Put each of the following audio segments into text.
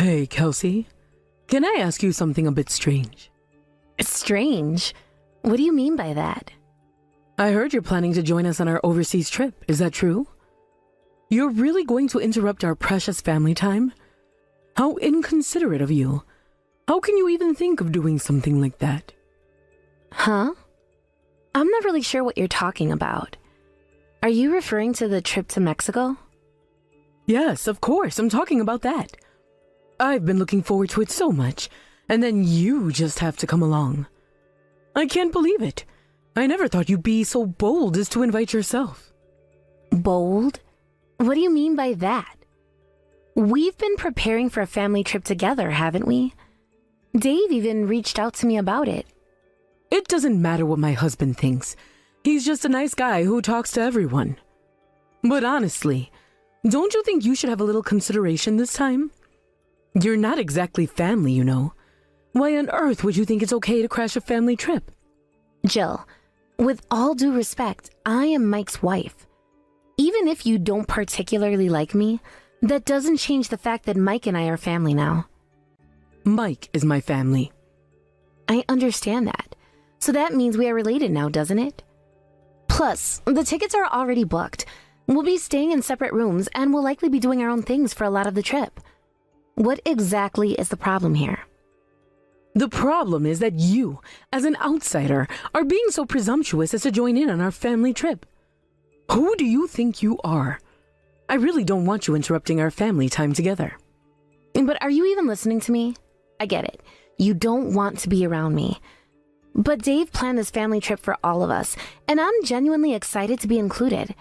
Hey, Kelsey. Can I ask you something a bit strange? Strange? What do you mean by that? I heard you're planning to join us on our overseas trip. Is that true? You're really going to interrupt our precious family time? How inconsiderate of you. How can you even think of doing something like that? Huh? I'm not really sure what you're talking about. Are you referring to the trip to Mexico? Yes, of course. I'm talking about that. I've been looking forward to it so much, and then you just have to come along. I can't believe it. I never thought you'd be so bold as to invite yourself. Bold? What do you mean by that? We've been preparing for a family trip together, haven't we? Dave even reached out to me about it. It doesn't matter what my husband thinks. He's just a nice guy who talks to everyone. But honestly, don't you think you should have a little consideration this time? You're not exactly family, you know. Why on earth would you think it's okay to crash a family trip? Jill, with all due respect, I am Mike's wife. Even if you don't particularly like me, that doesn't change the fact that Mike and I are family now. Mike is my family. I understand that. So that means we are related now, doesn't it? Plus, the tickets are already booked. We'll be staying in separate rooms and we'll likely be doing our own things for a lot of the trip. What exactly is the problem here? The problem is that you, as an outsider, are being so presumptuous as to join in on our family trip. Who do you think you are? I really don't want you interrupting our family time together. But are you even listening to me? I get it. You don't want to be around me. But Dave planned this family trip for all of us, and I'm genuinely excited to be included.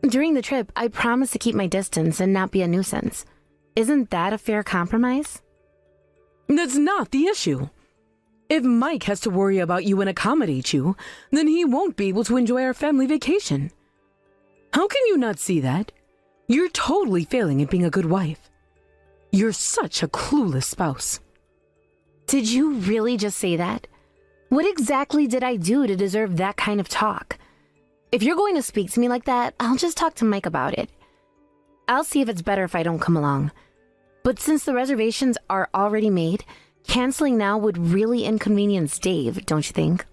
During the trip, I promised to keep my distance and not be a nuisance. Isn't that a fair compromise? That's not the issue. If Mike has to worry about you and accommodate you, then he won't be able to enjoy our family vacation. How can you not see that? You're totally failing at being a good wife. You're such a clueless spouse. Did you really just say that? What exactly did I do to deserve that kind of talk? If you're going to speak to me like that, I'll just talk to Mike about it. I'll see if it's better if I don't come along. But since the reservations are already made, canceling now would really inconvenience Dave, don't you think?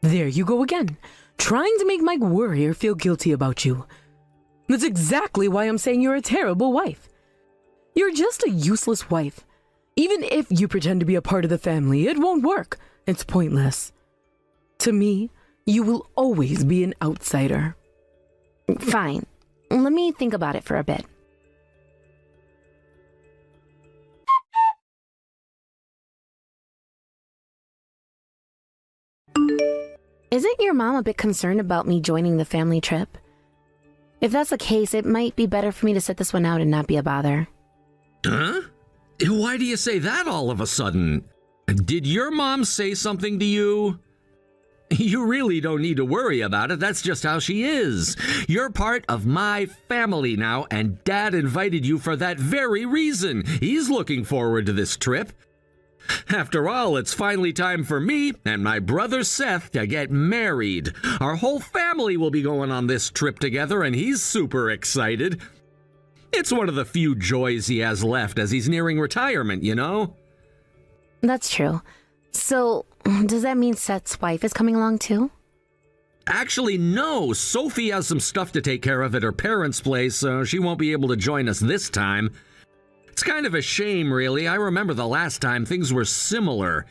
There you go again, trying to make Mike worry or feel guilty about you. That's exactly why I'm saying you're a terrible wife. You're just a useless wife. Even if you pretend to be a part of the family, it won't work. It's pointless. To me, you will always be an outsider. Fine. Let me think about it for a bit. Isn't your mom a bit concerned about me joining the family trip? If that's the case, it might be better for me to sit this one out and not be a bother. Huh? Why do you say that all of a sudden? Did your mom say something to you? You really don't need to worry about it. That's just how she is. You're part of my family now, and Dad invited you for that very reason. He's looking forward to this trip. After all, it's finally time for me and my brother Seth to get married. Our whole family will be going on this trip together, and he's super excited. It's one of the few joys he has left as he's nearing retirement, you know? That's true. So, does that mean Seth's wife is coming along too? Actually, no. Sophie has some stuff to take care of at her parents' place, so she won't be able to join us this time. It's kind of a shame, really. I remember the last time things were similar.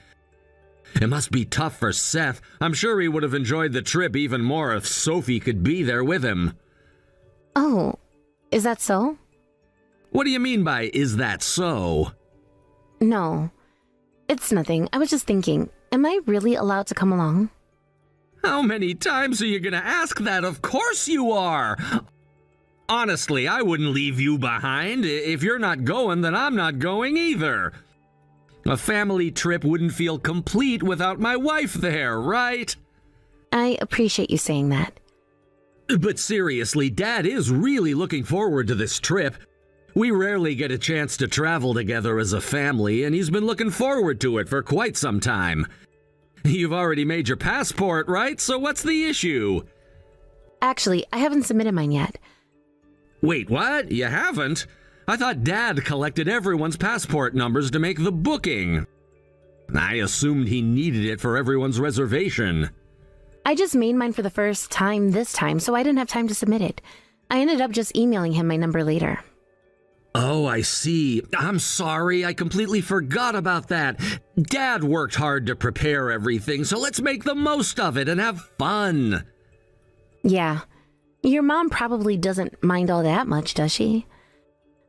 It must be tough for Seth. I'm sure he would have enjoyed the trip even more if Sophie could be there with him. Oh, is that so? What do you mean by, is that so? No, it's nothing. I was just thinking, am I really allowed to come along? How many times are you going to ask that? Of course you are! Honestly, I wouldn't leave you behind. If you're not going, then I'm not going either. A family trip wouldn't feel complete without my wife there, right? I appreciate you saying that. But seriously, Dad is really looking forward to this trip. We rarely get a chance to travel together as a family, and he's been looking forward to it for quite some time. You've already made your passport, right? So what's the issue? Actually, I haven't submitted mine yet. Wait, what? You haven't? I thought Dad collected everyone's passport numbers to make the booking. I assumed he needed it for everyone's reservation. I just made mine for the first time this time, so I didn't have time to submit it. I ended up just emailing him my number later. Oh, I see. I'm sorry, I completely forgot about that. Dad worked hard to prepare everything, so let's make the most of it and have fun. Yeah. Your mom probably doesn't mind all that much, does she?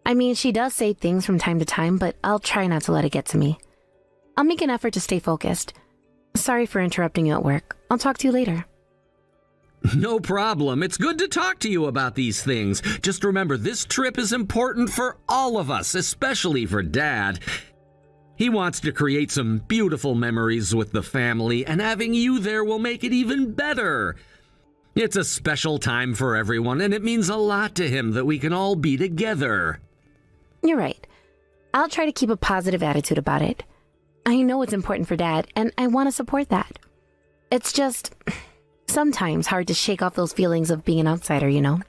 I mean, she does say things from time to time, but I'll try not to let it get to me. I'll make an effort to stay focused. Sorry for interrupting you at work. I'll talk to you later. No problem. It's good to talk to you about these things. Just remember, this trip is important for all of us, especially for Dad. He wants to create some beautiful memories with the family, and having you there will make it even better. It's a special time for everyone, and it means a lot to him that we can all be together. You're right. I'll try to keep a positive attitude about it. I know it's important for Dad, and I want to support that. It's just sometimes hard to shake off those feelings of being an outsider, you know?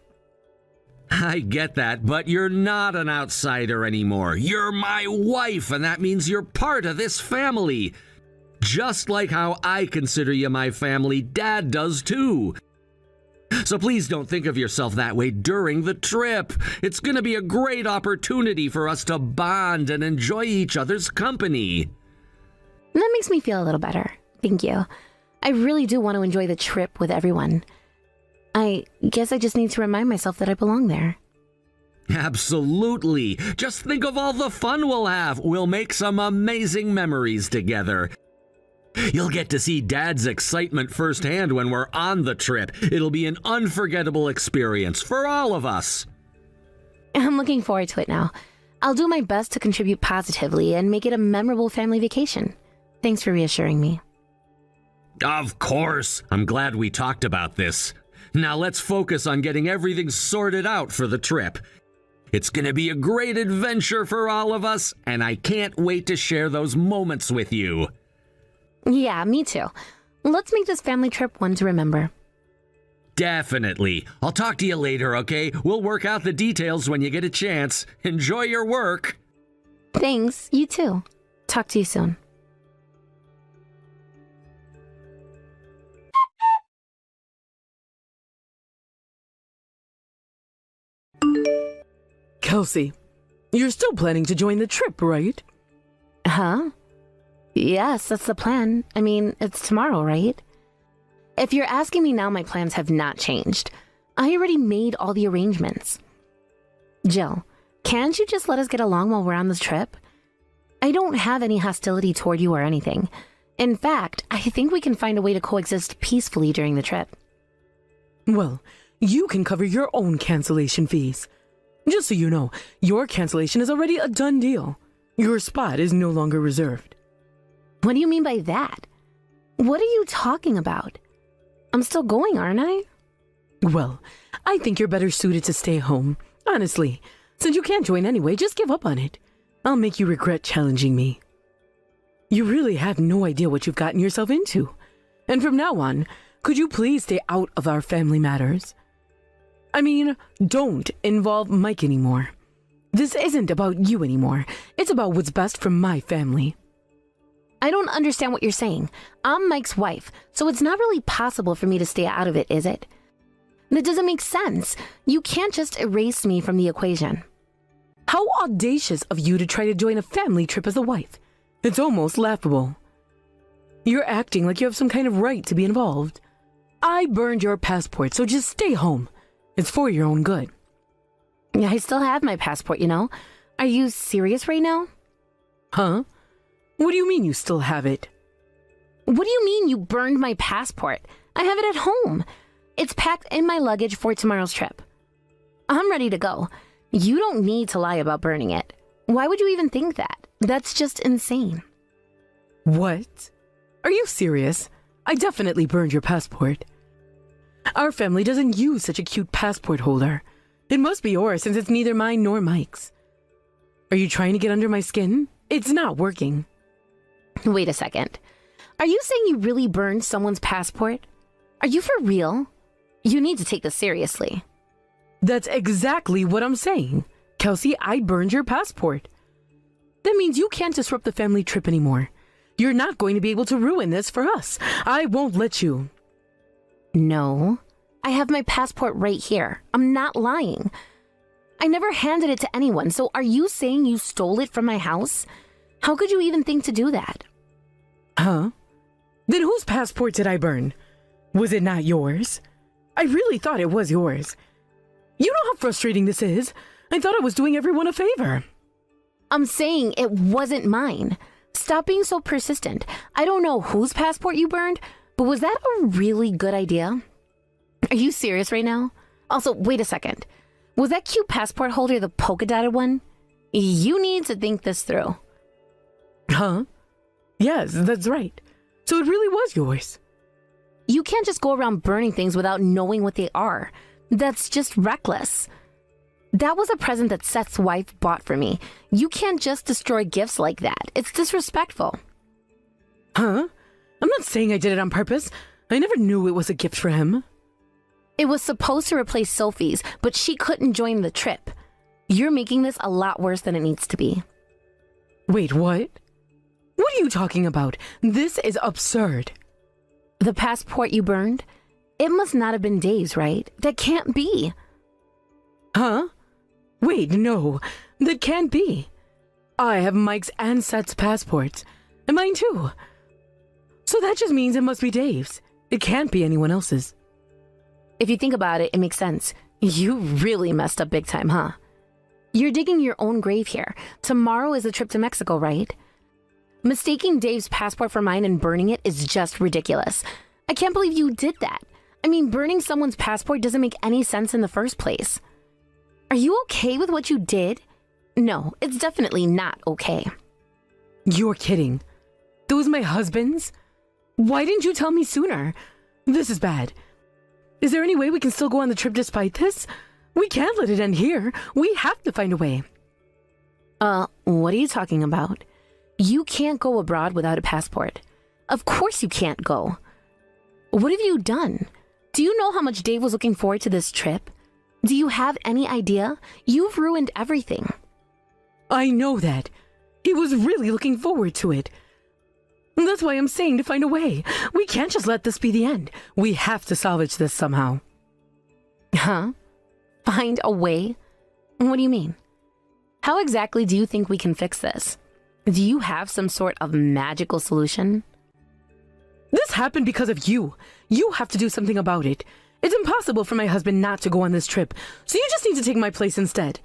I get that, but you're not an outsider anymore. You're my wife, and that means you're part of this family. Just like how I consider you my family, Dad does too. So please don't think of yourself that way during the trip. It's going to be a great opportunity for us to bond and enjoy each other's company. That makes me feel a little better. Thank you. I really do want to enjoy the trip with everyone. I guess I just need to remind myself that I belong there. Absolutely. Just think of all the fun we'll have. We'll make some amazing memories together. You'll get to see Dad's excitement firsthand when we're on the trip. It'll be an unforgettable experience for all of us. I'm looking forward to it now. I'll do my best to contribute positively and make it a memorable family vacation. Thanks for reassuring me. Of course. I'm glad we talked about this. Now let's focus on getting everything sorted out for the trip. It's going to be a great adventure for all of us, and I can't wait to share those moments with you. Yeah, me too. Let's make this family trip one to remember. Definitely. I'll talk to you later, okay? We'll work out the details when you get a chance. Enjoy your work. Thanks, you too. Talk to you soon. Kelsey, you're still planning to join the trip, right? Huh? Yes, that's the plan. I mean, it's tomorrow, right? If you're asking me now, my plans have not changed. I already made all the arrangements. Jill, can't you just let us get along while we're on this trip? I don't have any hostility toward you or anything. In fact, I think we can find a way to coexist peacefully during the trip. Well, you can cover your own cancellation fees. Just so you know, your cancellation is already a done deal. Your spot is no longer reserved. What do you mean by that? What are you talking about? I'm still going, aren't I? Well, I think you're better suited to stay home. Honestly, since you can't join anyway, just give up on it. I'll make you regret challenging me. You really have no idea what you've gotten yourself into. And from now on, could you please stay out of our family matters? I mean, don't involve Mike anymore. This isn't about you anymore. It's about what's best for my family. I don't understand what you're saying. I'm Mike's wife, so it's not really possible for me to stay out of it, is it? That doesn't make sense. You can't just erase me from the equation. How audacious of you to try to join a family trip as a wife. It's almost laughable. You're acting like you have some kind of right to be involved. I burned your passport, so just stay home. It's for your own good. I still have my passport, you know. Are you serious right now? Huh? What do you mean you still have it? What do you mean you burned my passport? I have it at home. It's packed in my luggage for tomorrow's trip. I'm ready to go. You don't need to lie about burning it. Why would you even think that? That's just insane. What? Are you serious? I definitely burned your passport. Our family doesn't use such a cute passport holder. It must be yours since it's neither mine nor Mike's. Are you trying to get under my skin? It's not working. Wait a second. Are you saying you really burned someone's passport? Are you for real? You need to take this seriously. That's exactly what I'm saying. Kelsey, I burned your passport. That means you can't disrupt the family trip anymore. You're not going to be able to ruin this for us. I won't let you. No, I have my passport right here. I'm not lying. I never handed it to anyone, so are you saying you stole it from my house? How could you even think to do that? Huh? Then whose passport did I burn? Was it not yours? I really thought it was yours. You know how frustrating this is. I thought I was doing everyone a favor. I'm saying it wasn't mine. Stop being so persistent. I don't know whose passport you burned, but was that a really good idea? Are you serious right now? Also, wait a second. Was that cute passport holder the polka dotted one? You need to think this through. Huh? Yes, that's right. So it really was yours. You can't just go around burning things without knowing what they are. That's just reckless. That was a present that Seth's wife bought for me. You can't just destroy gifts like that. It's disrespectful. Huh? I'm not saying I did it on purpose. I never knew it was a gift for him. It was supposed to replace Sophie's, but she couldn't join the trip. You're making this a lot worse than it needs to be. Wait, what? What are you talking about? This is absurd. The passport you burned? It must not have been Dave's, right? That can't be. Huh? Wait, no. That can't be. I have Mike's and Seth's passports. And mine too. So that just means it must be Dave's. It can't be anyone else's. If you think about it, it makes sense. You really messed up big time, huh? You're digging your own grave here. Tomorrow is a trip to Mexico, right? Mistaking Dave's passport for mine and burning it is just ridiculous. I can't believe you did that. I mean, burning someone's passport doesn't make any sense in the first place. Are you okay with what you did? No, it's definitely not okay. You're kidding. That was my husband's? Why didn't you tell me sooner? This is bad. Is there any way we can still go on the trip despite this? We can't let it end here. We have to find a way. What are you talking about? You can't go abroad without a passport. Of course you can't go. What have you done? Do you know how much Dave was looking forward to this trip? Do you have any idea? You've ruined everything. I know that. He was really looking forward to it. That's why I'm saying to find a way. We can't just let this be the end. We have to salvage this somehow. Huh? Find a way? What do you mean? How exactly do you think we can fix this? Do you have some sort of magical solution? This happened because of you. You have to do something about it. It's impossible for my husband not to go on this trip, so you just need to take my place instead.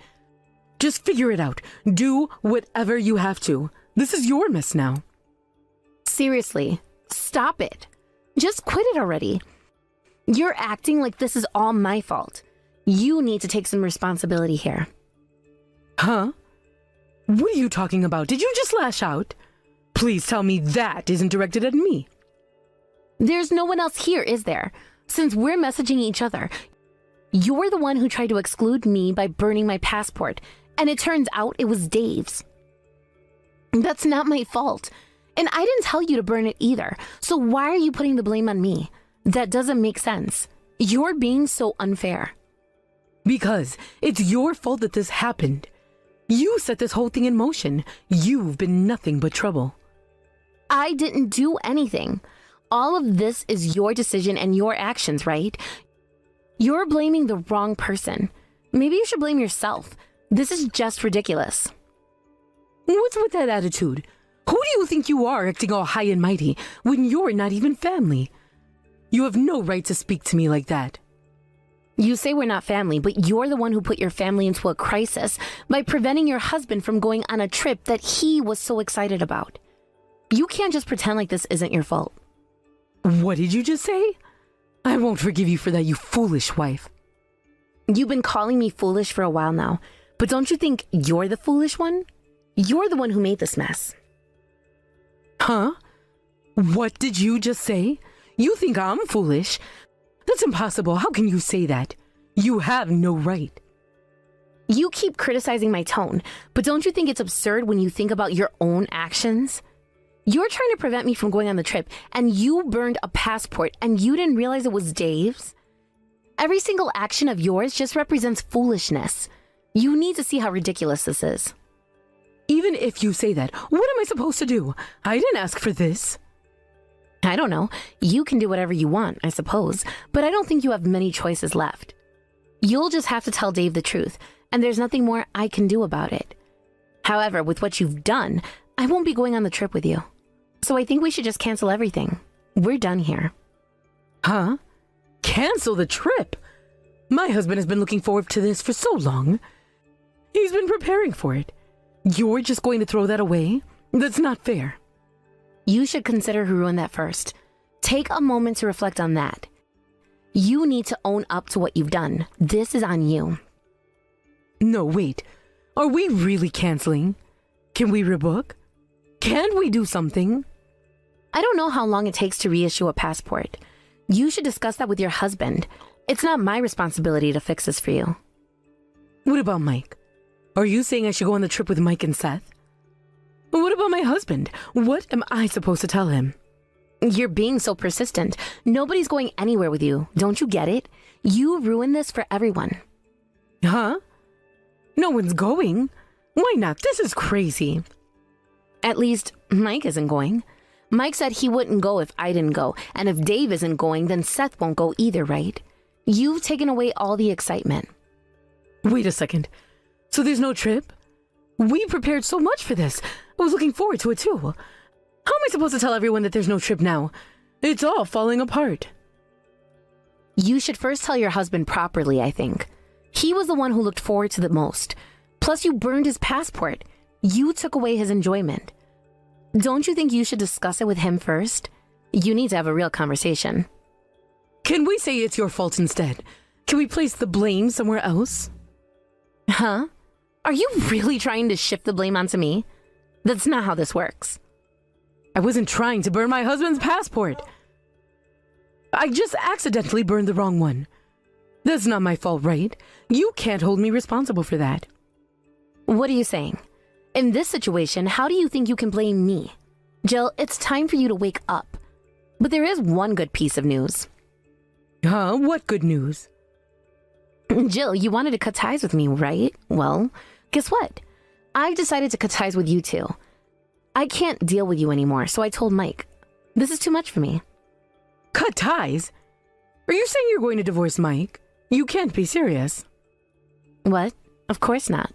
Just figure it out. Do whatever you have to. This is your mess now. Seriously, stop it. Just quit it already. You're acting like this is all my fault. You need to take some responsibility here. Huh? What are you talking about? Did you just lash out? Please tell me that isn't directed at me. There's no one else here, is there? Since we're messaging each other, you're the one who tried to exclude me by burning my passport, and it turns out it was Dave's. That's not my fault. And I didn't tell you to burn it either. So why are you putting the blame on me? That doesn't make sense. You're being so unfair. Because it's your fault that this happened. You set this whole thing in motion. You've been nothing but trouble. I didn't do anything. All of this is your decision and your actions, right? You're blaming the wrong person. Maybe you should blame yourself. This is just ridiculous. What's with that attitude? Who do you think you are acting all high and mighty when you're not even family? You have no right to speak to me like that. You say we're not family, but you're the one who put your family into a crisis by preventing your husband from going on a trip that he was so excited about. You can't just pretend like this isn't your fault. What did you just say? I won't forgive you for that, you foolish wife. You've been calling me foolish for a while now, but don't you think you're the foolish one? You're the one who made this mess. Huh? What did you just say? You think I'm foolish? That's impossible. How can you say that? You have no right. You keep criticizing my tone, but don't you think it's absurd when you think about your own actions? You're trying to prevent me from going on the trip, and you burned a passport, and you didn't realize it was Dave's? Every single action of yours just represents foolishness. You need to see how ridiculous this is. Even if you say that, what am I supposed to do? I didn't ask for this. I don't know. You can do whatever you want, I suppose, but I don't think you have many choices left. You'll just have to tell Dave the truth, and there's nothing more I can do about it. However, with what you've done, I won't be going on the trip with you. So I think we should just cancel everything. We're done here. Huh? Cancel the trip? My husband has been looking forward to this for so long. He's been preparing for it. You're just going to throw that away? That's not fair. You should consider who ruined that first. Take a moment to reflect on that. You need to own up to what you've done. This is on you. No, wait. Are we really canceling? Can we rebook? Can't we do something? I don't know how long it takes to reissue a passport. You should discuss that with your husband. It's not my responsibility to fix this for you. What about Mike? Are you saying I should go on the trip with Mike and Seth? What about my husband? What am I supposed to tell him? You're being so persistent. Nobody's going anywhere with you. Don't you get it? You ruined this for everyone. Huh? No one's going? Why not? This is crazy. At least, Mike isn't going. Mike said he wouldn't go if I didn't go, and if Dave isn't going, then Seth won't go either, right? You've taken away all the excitement. Wait a second. So there's no trip? We prepared so much for this. I was looking forward to it too. How am I supposed to tell everyone that there's no trip now? It's all falling apart. You should first tell your husband properly, I think. He was the one who looked forward to the most. Plus, you burned his passport. You took away his enjoyment. Don't you think you should discuss it with him first? You need to have a real conversation. Can we say it's your fault instead? Can we place the blame somewhere else? Huh? Are you really trying to shift the blame onto me? That's not how this works. I wasn't trying to burn my husband's passport. I just accidentally burned the wrong one. That's not my fault, right? You can't hold me responsible for that. What are you saying? In this situation, how do you think you can blame me? Jill, it's time for you to wake up. But there is one good piece of news. Huh? What good news? Jill, you wanted to cut ties with me, right? Well, guess what? I've decided to cut ties with you too. I can't deal with you anymore, so I told Mike. This is too much for me. Cut ties? Are you saying you're going to divorce Mike? You can't be serious. What? Of course not.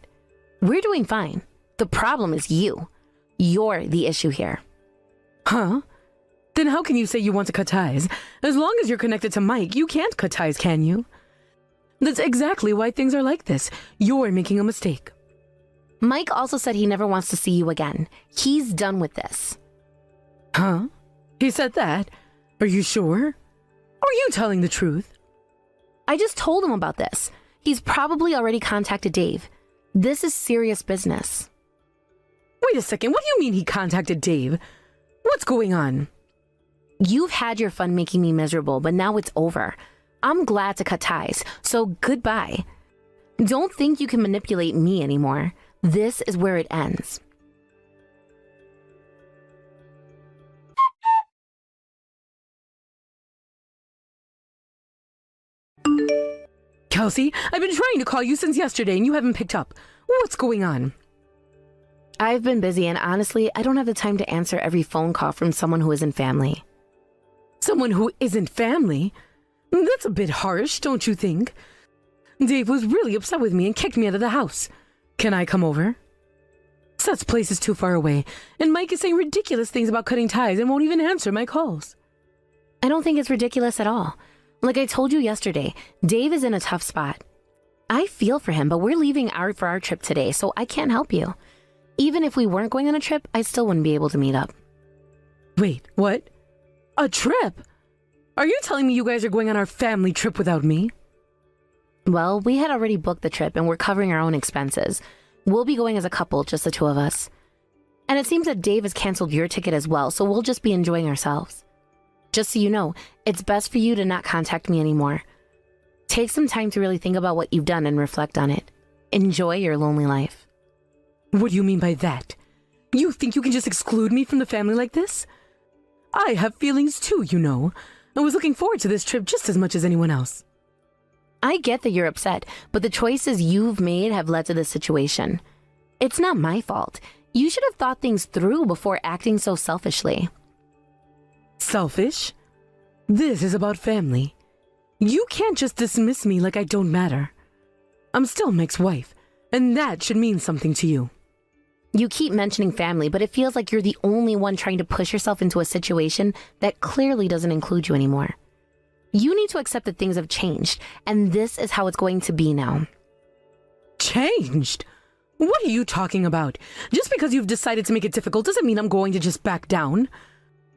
We're doing fine. The problem is you. You're the issue here. Huh? Then how can you say you want to cut ties? As long as you're connected to Mike, you can't cut ties, can you? That's exactly why things are like this. You're making a mistake. Mike also said he never wants to see you again. He's done with this. Huh? He said that? Are you sure? Are you telling the truth? I just told him about this. He's probably already contacted Dave. This is serious business. Wait a second, what do you mean he contacted Dave? What's going on? You've had your fun making me miserable, but now it's over. I'm glad to cut ties, so goodbye. Don't think you can manipulate me anymore. This is where it ends. Kelsey, I've been trying to call you since yesterday and you haven't picked up. What's going on? I've been busy and honestly, I don't have the time to answer every phone call from someone who isn't family. Someone who isn't family? That's a bit harsh, don't you think? Dave was really upset with me and kicked me out of the house. Can I come over? Seth's place is too far away, and Mike is saying ridiculous things about cutting ties and won't even answer my calls. I don't think it's ridiculous at all. Like I told you yesterday, Dave is in a tough spot. I feel for him, but we're leaving for our trip today, so I can't help you. Even if we weren't going on a trip, I still wouldn't be able to meet up. Wait, what? A trip? Are you telling me you guys are going on our family trip without me? Well, we had already booked the trip and we're covering our own expenses. We'll be going as a couple, just the two of us. And it seems that Dave has canceled your ticket as well, so we'll just be enjoying ourselves. Just so you know, it's best for you to not contact me anymore. Take some time to really think about what you've done and reflect on it. Enjoy your lonely life. What do you mean by that? You think you can just exclude me from the family like this? I have feelings too, you know. I was looking forward to this trip just as much as anyone else. I get that you're upset, but the choices you've made have led to this situation. It's not my fault. You should have thought things through before acting so selfishly. Selfish? This is about family. You can't just dismiss me like I don't matter. I'm still Mike's wife, and that should mean something to you. You keep mentioning family, but it feels like you're the only one trying to push yourself into a situation that clearly doesn't include you anymore. You need to accept that things have changed, and this is how it's going to be now. Changed? What are you talking about? Just because you've decided to make it difficult doesn't mean I'm going to just back down.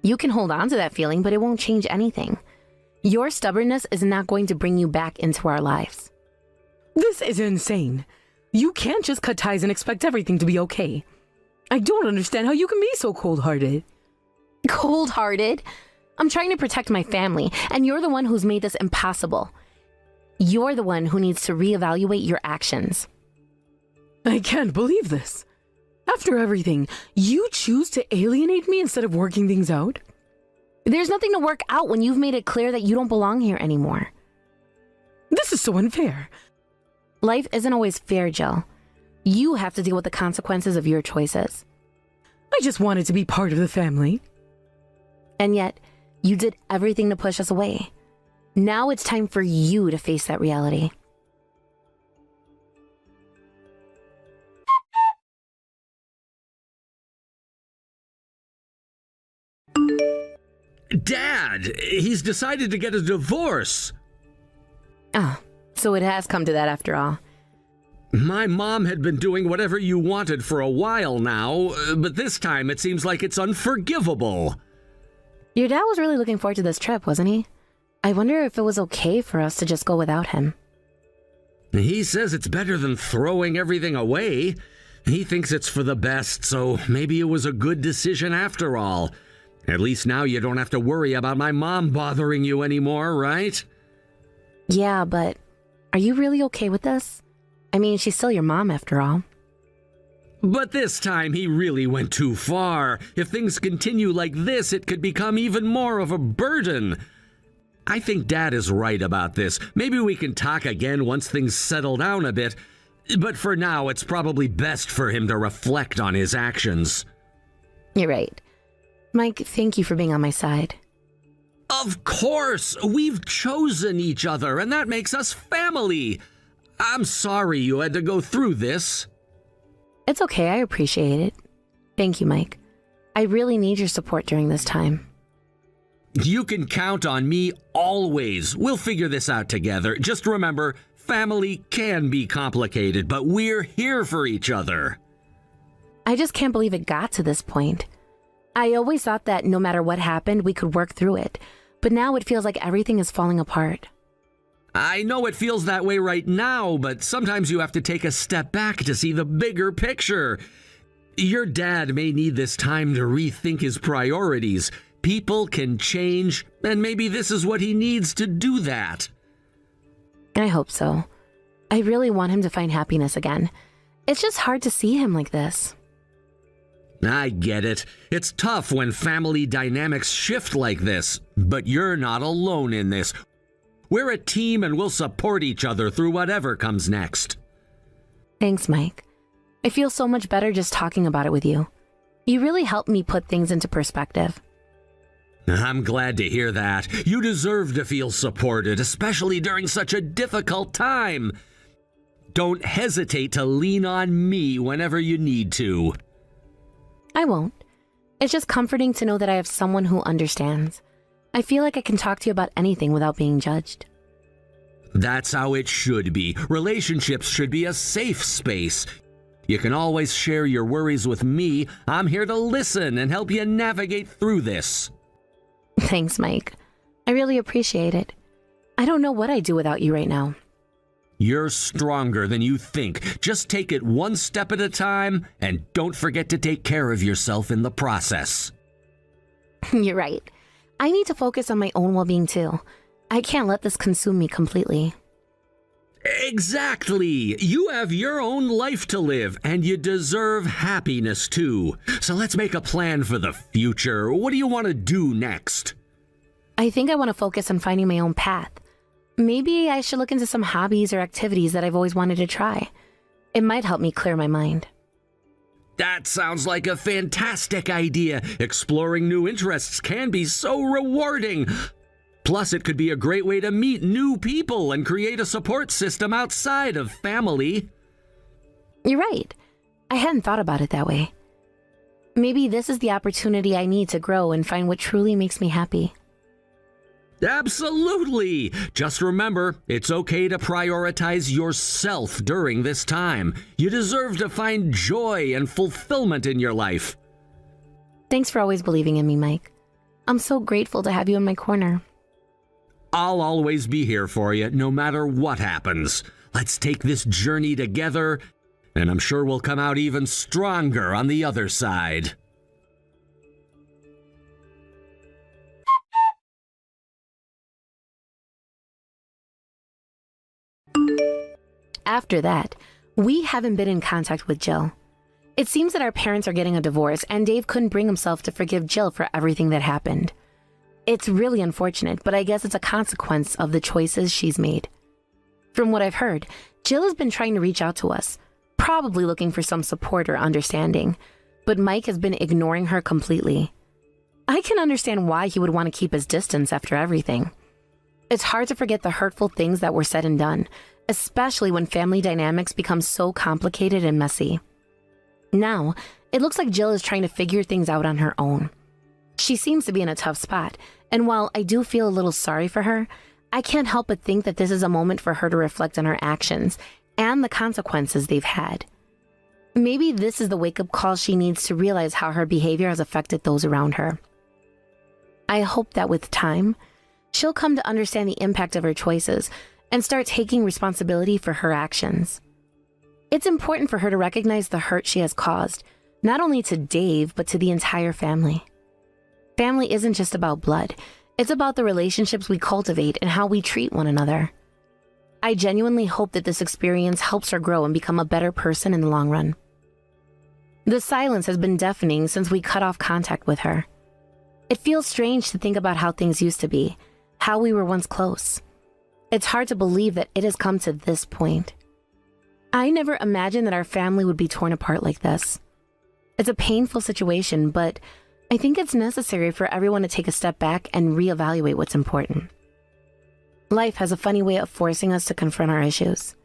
You can hold on to that feeling, but it won't change anything. Your stubbornness is not going to bring you back into our lives. This is insane. You can't just cut ties and expect everything to be okay. I don't understand how you can be so cold-hearted. Cold-hearted? I'm trying to protect my family, and you're the one who's made this impossible. You're the one who needs to reevaluate your actions. I can't believe this. After everything, you choose to alienate me instead of working things out? There's nothing to work out when you've made it clear that you don't belong here anymore. This is so unfair. Life isn't always fair, Jill. You have to deal with the consequences of your choices. I just wanted to be part of the family. And yet, you did everything to push us away. Now it's time for you to face that reality. Dad, he's decided to get a divorce. Ah, so it has come to that after all. My mom had been doing whatever you wanted for a while now, but this time it seems like it's unforgivable. Your dad was really looking forward to this trip, wasn't he? I wonder if it was okay for us to just go without him. He says it's better than throwing everything away. He thinks it's for the best, so maybe it was a good decision after all. At least now you don't have to worry about my mom bothering you anymore, right? Yeah, but are you really okay with this? I mean, she's still your mom after all. But this time he really went too far. If things continue like this, it could become even more of a burden. I think Dad is right about this. Maybe we can talk again once things settle down a bit. But for now, it's probably best for him to reflect on his actions. You're right. Mike, thank you for being on my side. Of course! We've chosen each other, and that makes us family. I'm sorry you had to go through this. It's okay, I appreciate it. Thank you, Mike. I really need your support during this time. You can count on me always. We'll figure this out together. Just remember, family can be complicated, but we're here for each other. I just can't believe it got to this point. I always thought that no matter what happened, we could work through it. But now it feels like everything is falling apart. I know it feels that way right now, but sometimes you have to take a step back to see the bigger picture. Your dad may need this time to rethink his priorities. People can change, and maybe this is what he needs to do that. I hope so. I really want him to find happiness again. It's just hard to see him like this. I get it. It's tough when family dynamics shift like this, but you're not alone in this. We're a team and we'll support each other through whatever comes next. Thanks, Mike. I feel so much better just talking about it with you. You really helped me put things into perspective. I'm glad to hear that. You deserve to feel supported, especially during such a difficult time. Don't hesitate to lean on me whenever you need to. I won't. It's just comforting to know that I have someone who understands. I feel like I can talk to you about anything without being judged. That's how it should be. Relationships should be a safe space. You can always share your worries with me. I'm here to listen and help you navigate through this. Thanks, Mike. I really appreciate it. I don't know what I'd do without you right now. You're stronger than you think. Just take it one step at a time, and don't forget to take care of yourself in the process. You're right. I need to focus on my own well-being too. I can't let this consume me completely. Exactly! You have your own life to live, and you deserve happiness too. So let's make a plan for the future. What do you want to do next? I think I want to focus on finding my own path. Maybe I should look into some hobbies or activities that I've always wanted to try. It might help me clear my mind. That sounds like a fantastic idea. Exploring new interests can be so rewarding. Plus, it could be a great way to meet new people and create a support system outside of family. You're right. I hadn't thought about it that way. Maybe this is the opportunity I need to grow and find what truly makes me happy. Absolutely! Just remember, it's okay to prioritize yourself during this time. You deserve to find joy and fulfillment in your life. Thanks for always believing in me, Mike. I'm so grateful to have you in my corner. I'll always be here for you, no matter what happens. Let's take this journey together, and I'm sure we'll come out even stronger on the other side. After that, we haven't been in contact with Jill. It seems that our parents are getting a divorce, and Dave couldn't bring himself to forgive Jill for everything that happened. It's really unfortunate, but I guess it's a consequence of the choices she's made. From what I've heard, Jill has been trying to reach out to us, probably looking for some support or understanding, but Mike has been ignoring her completely. I can understand why he would want to keep his distance after everything. It's hard to forget the hurtful things that were said and done, especially when family dynamics become so complicated and messy. Now, it looks like Jill is trying to figure things out on her own. She seems to be in a tough spot, and while I do feel a little sorry for her, I can't help but think that this is a moment for her to reflect on her actions and the consequences they've had. Maybe this is the wake-up call she needs to realize how her behavior has affected those around her. I hope that with time, she'll come to understand the impact of her choices and start taking responsibility for her actions. It's important for her to recognize the hurt she has caused, not only to Dave, but to the entire family. Family isn't just about blood. It's about the relationships we cultivate and how we treat one another. I genuinely hope that this experience helps her grow and become a better person in the long run. The silence has been deafening since we cut off contact with her. It feels strange to think about how things used to be, how we were once close. It's hard to believe that it has come to this point. I never imagined that our family would be torn apart like this. It's a painful situation, but I think it's necessary for everyone to take a step back and reevaluate what's important. Life has a funny way of forcing us to confront our issues.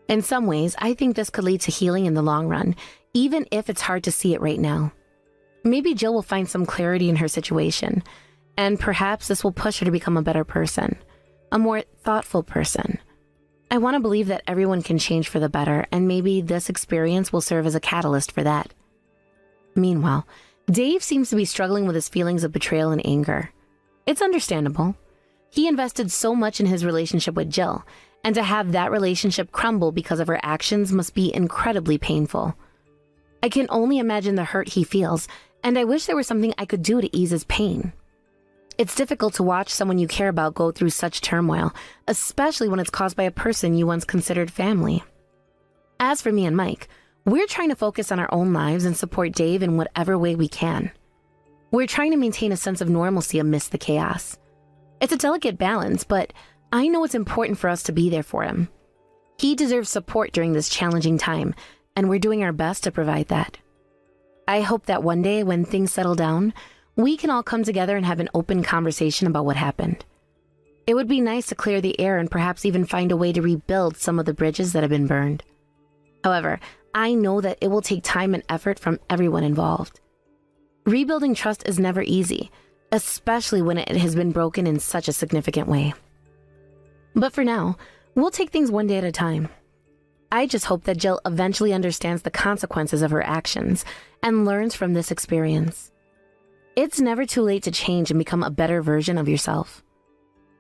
In some ways, I think this could lead to healing in the long run, even if it's hard to see it right now. Maybe Jill will find some clarity in her situation, and perhaps this will push her to become a better person. A more thoughtful person. I want to believe that everyone can change for the better, and maybe this experience will serve as a catalyst for that. Meanwhile, Dave seems to be struggling with his feelings of betrayal and anger. It's understandable. He invested so much in his relationship with Jill, and to have that relationship crumble because of her actions must be incredibly painful. I can only imagine the hurt he feels, and I wish there was something I could do to ease his pain. It's difficult to watch someone you care about go through such turmoil, especially when it's caused by a person you once considered family. As for me and Mike, we're trying to focus on our own lives and support Dave in whatever way we can. We're trying to maintain a sense of normalcy amidst the chaos. It's a delicate balance, but I know it's important for us to be there for him. He deserves support during this challenging time, and we're doing our best to provide that. I hope that one day when things settle down, we can all come together and have an open conversation about what happened. It would be nice to clear the air and perhaps even find a way to rebuild some of the bridges that have been burned. However, I know that it will take time and effort from everyone involved. Rebuilding trust is never easy, especially when it has been broken in such a significant way. But for now, we'll take things one day at a time. I just hope that Jill eventually understands the consequences of her actions and learns from this experience. It's never too late to change and become a better version of yourself.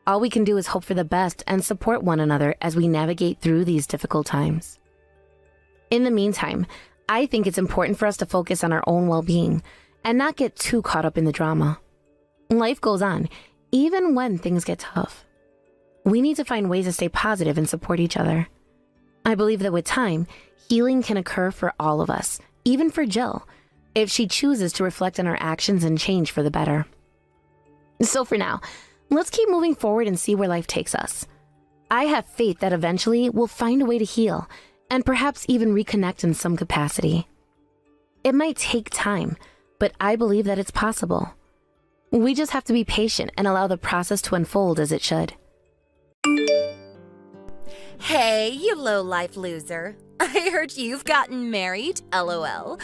All we can do is hope for the best and support one another as we navigate through these difficult times. In the meantime, I think it's important for us to focus on our own well-being and not get too caught up in the drama. Life goes on, even when things get tough. We need to find ways to stay positive and support each other. I believe that with time, healing can occur for all of us, even for Jill, if she chooses to reflect on her actions and change for the better. So for now, let's keep moving forward and see where life takes us. I have faith that eventually we'll find a way to heal and perhaps even reconnect in some capacity. It might take time, but I believe that it's possible. We just have to be patient and allow the process to unfold as it should. Hey, you low-life loser. I heard you've gotten married, LOL.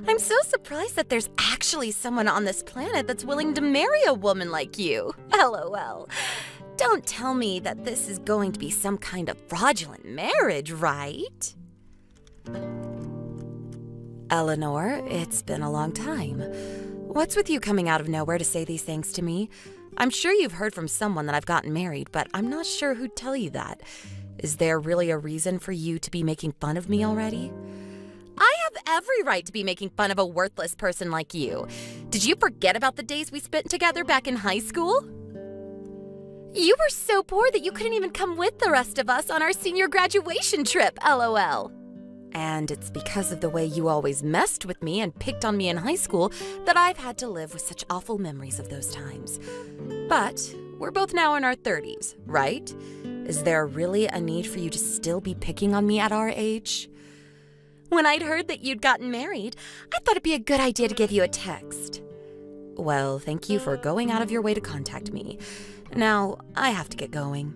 I'm so surprised that there's actually someone on this planet that's willing to marry a woman like you, LOL. Don't tell me that this is going to be some kind of fraudulent marriage, right? Eleanor, it's been a long time. What's with you coming out of nowhere to say these things to me? I'm sure you've heard from someone that I've gotten married, but I'm not sure who'd tell you that. Is there really a reason for you to be making fun of me already? I have every right to be making fun of a worthless person like you. Did you forget about the days we spent together back in high school? You were so poor that you couldn't even come with the rest of us on our senior graduation trip, LOL. And it's because of the way you always messed with me and picked on me in high school that I've had to live with such awful memories of those times. But we're both now in our 30s, right? Is there really a need for you to still be picking on me at our age? When I'd heard that you'd gotten married, I thought it'd be a good idea to give you a text. Well, thank you for going out of your way to contact me. Now, I have to get going.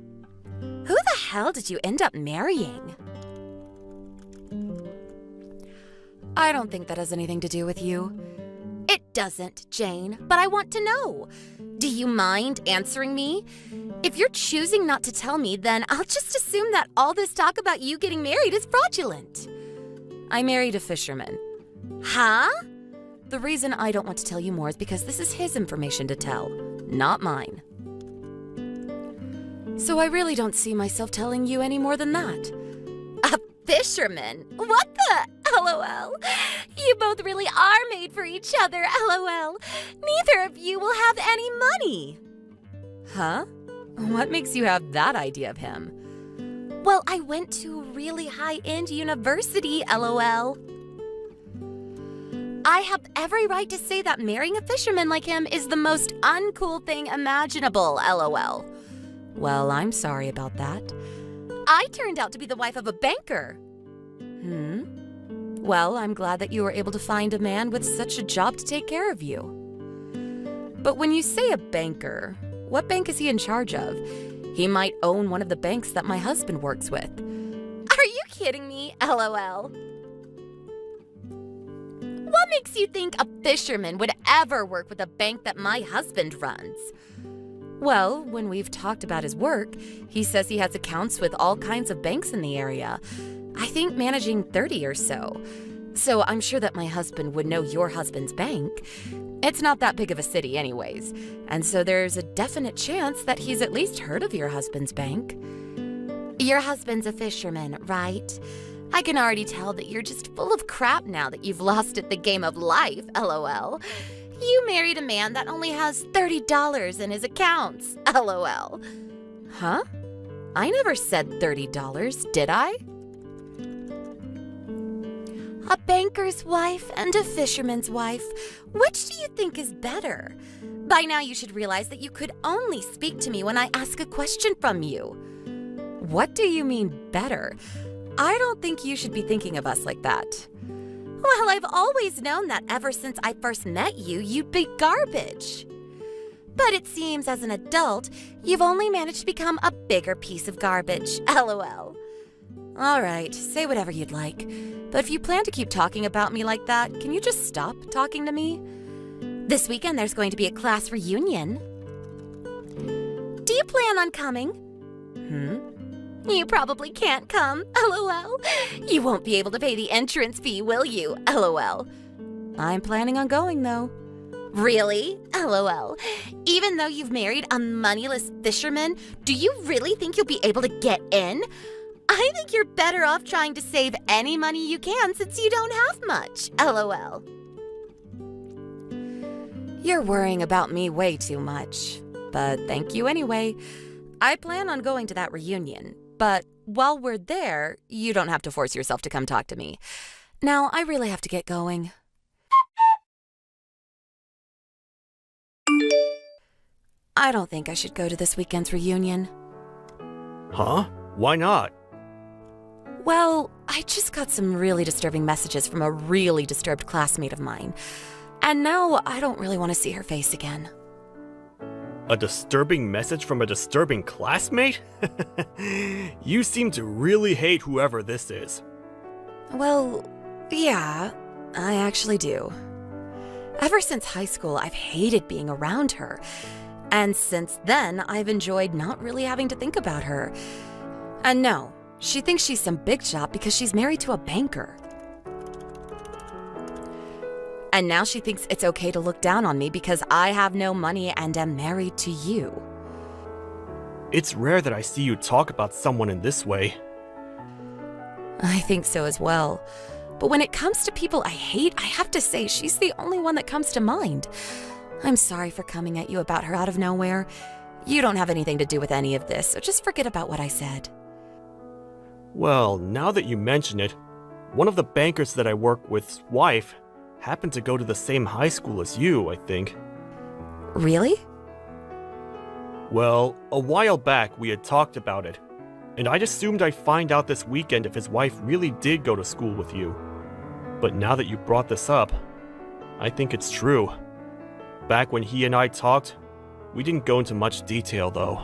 Who the hell did you end up marrying? I don't think that has anything to do with you. It doesn't, Jane, but I want to know. Do you mind answering me? If you're choosing not to tell me, then I'll just assume that all this talk about you getting married is fraudulent. I married a fisherman. Huh? The reason I don't want to tell you more is because this is his information to tell, not mine. So I really don't see myself telling you any more than that. A fisherman? What the? LOL. You both really are made for each other, LOL. Neither of you will have any money. Huh? What makes you have that idea of him? Well, I went to a really high-end university, LOL. I have every right to say that marrying a fisherman like him is the most uncool thing imaginable, LOL. Well, I'm sorry about that. I turned out to be the wife of a banker. Well, I'm glad that you were able to find a man with such a job to take care of you. But when you say a banker, what bank is he in charge of? He might own one of the banks that my husband works with. Are you kidding me? LOL. What makes you think a fisherman would ever work with a bank that my husband runs? Well, when we've talked about his work, he says he has accounts with all kinds of banks in the area. I think managing 30 or so. So I'm sure that my husband would know your husband's bank. It's not that big of a city anyways, and so there's a definite chance that he's at least heard of your husband's bank. Your husband's a fisherman, right? I can already tell that you're just full of crap now that you've lost at the game of life, LOL. You married a man that only has $30 in his accounts, LOL. Huh? I never said $30, did I? A banker's wife and a fisherman's wife. Which do you think is better? By now you should realize that you could only speak to me when I ask a question from you. What do you mean better? I don't think you should be thinking of us like that. Well, I've always known that ever since I first met you, you'd be garbage. But it seems as an adult, you've only managed to become a bigger piece of garbage, LOL. All right, say whatever you'd like. But if you plan to keep talking about me like that, can you just stop talking to me? This weekend there's going to be a class reunion. Do you plan on coming? You probably can't come, LOL. You won't be able to pay the entrance fee, will you, LOL? I'm planning on going, though. Really? LOL. Even though you've married a moneyless fisherman, do you really think you'll be able to get in? I think you're better off trying to save any money you can since you don't have much, LOL. You're worrying about me way too much, but thank you anyway. I plan on going to that reunion, but while we're there, you don't have to force yourself to come talk to me. Now, I really have to get going. I don't think I should go to this weekend's reunion. Huh? Why not? Well, I just got some really disturbing messages from a really disturbed classmate of mine. And now I don't really want to see her face again. A disturbing message from a disturbing classmate? You seem to really hate whoever this is. Well, yeah, I actually do. Ever since high school, I've hated being around her. And since then, I've enjoyed not really having to think about her. And no, she thinks she's some big shot because she's married to a banker. And now she thinks it's okay to look down on me because I have no money and am married to you. It's rare that I see you talk about someone in this way. I think so as well. But when it comes to people I hate, I have to say she's the only one that comes to mind. I'm sorry for coming at you about her out of nowhere. You don't have anything to do with any of this, so just forget about what I said. Well, now that you mention it, one of the bankers that I work with's wife happened to go to the same high school as you, I think. Really? Well, a while back we had talked about it, and I'd assumed I'd find out this weekend if his wife really did go to school with you. But now that you brought this up, I think it's true. Back when he and I talked, we didn't go into much detail though.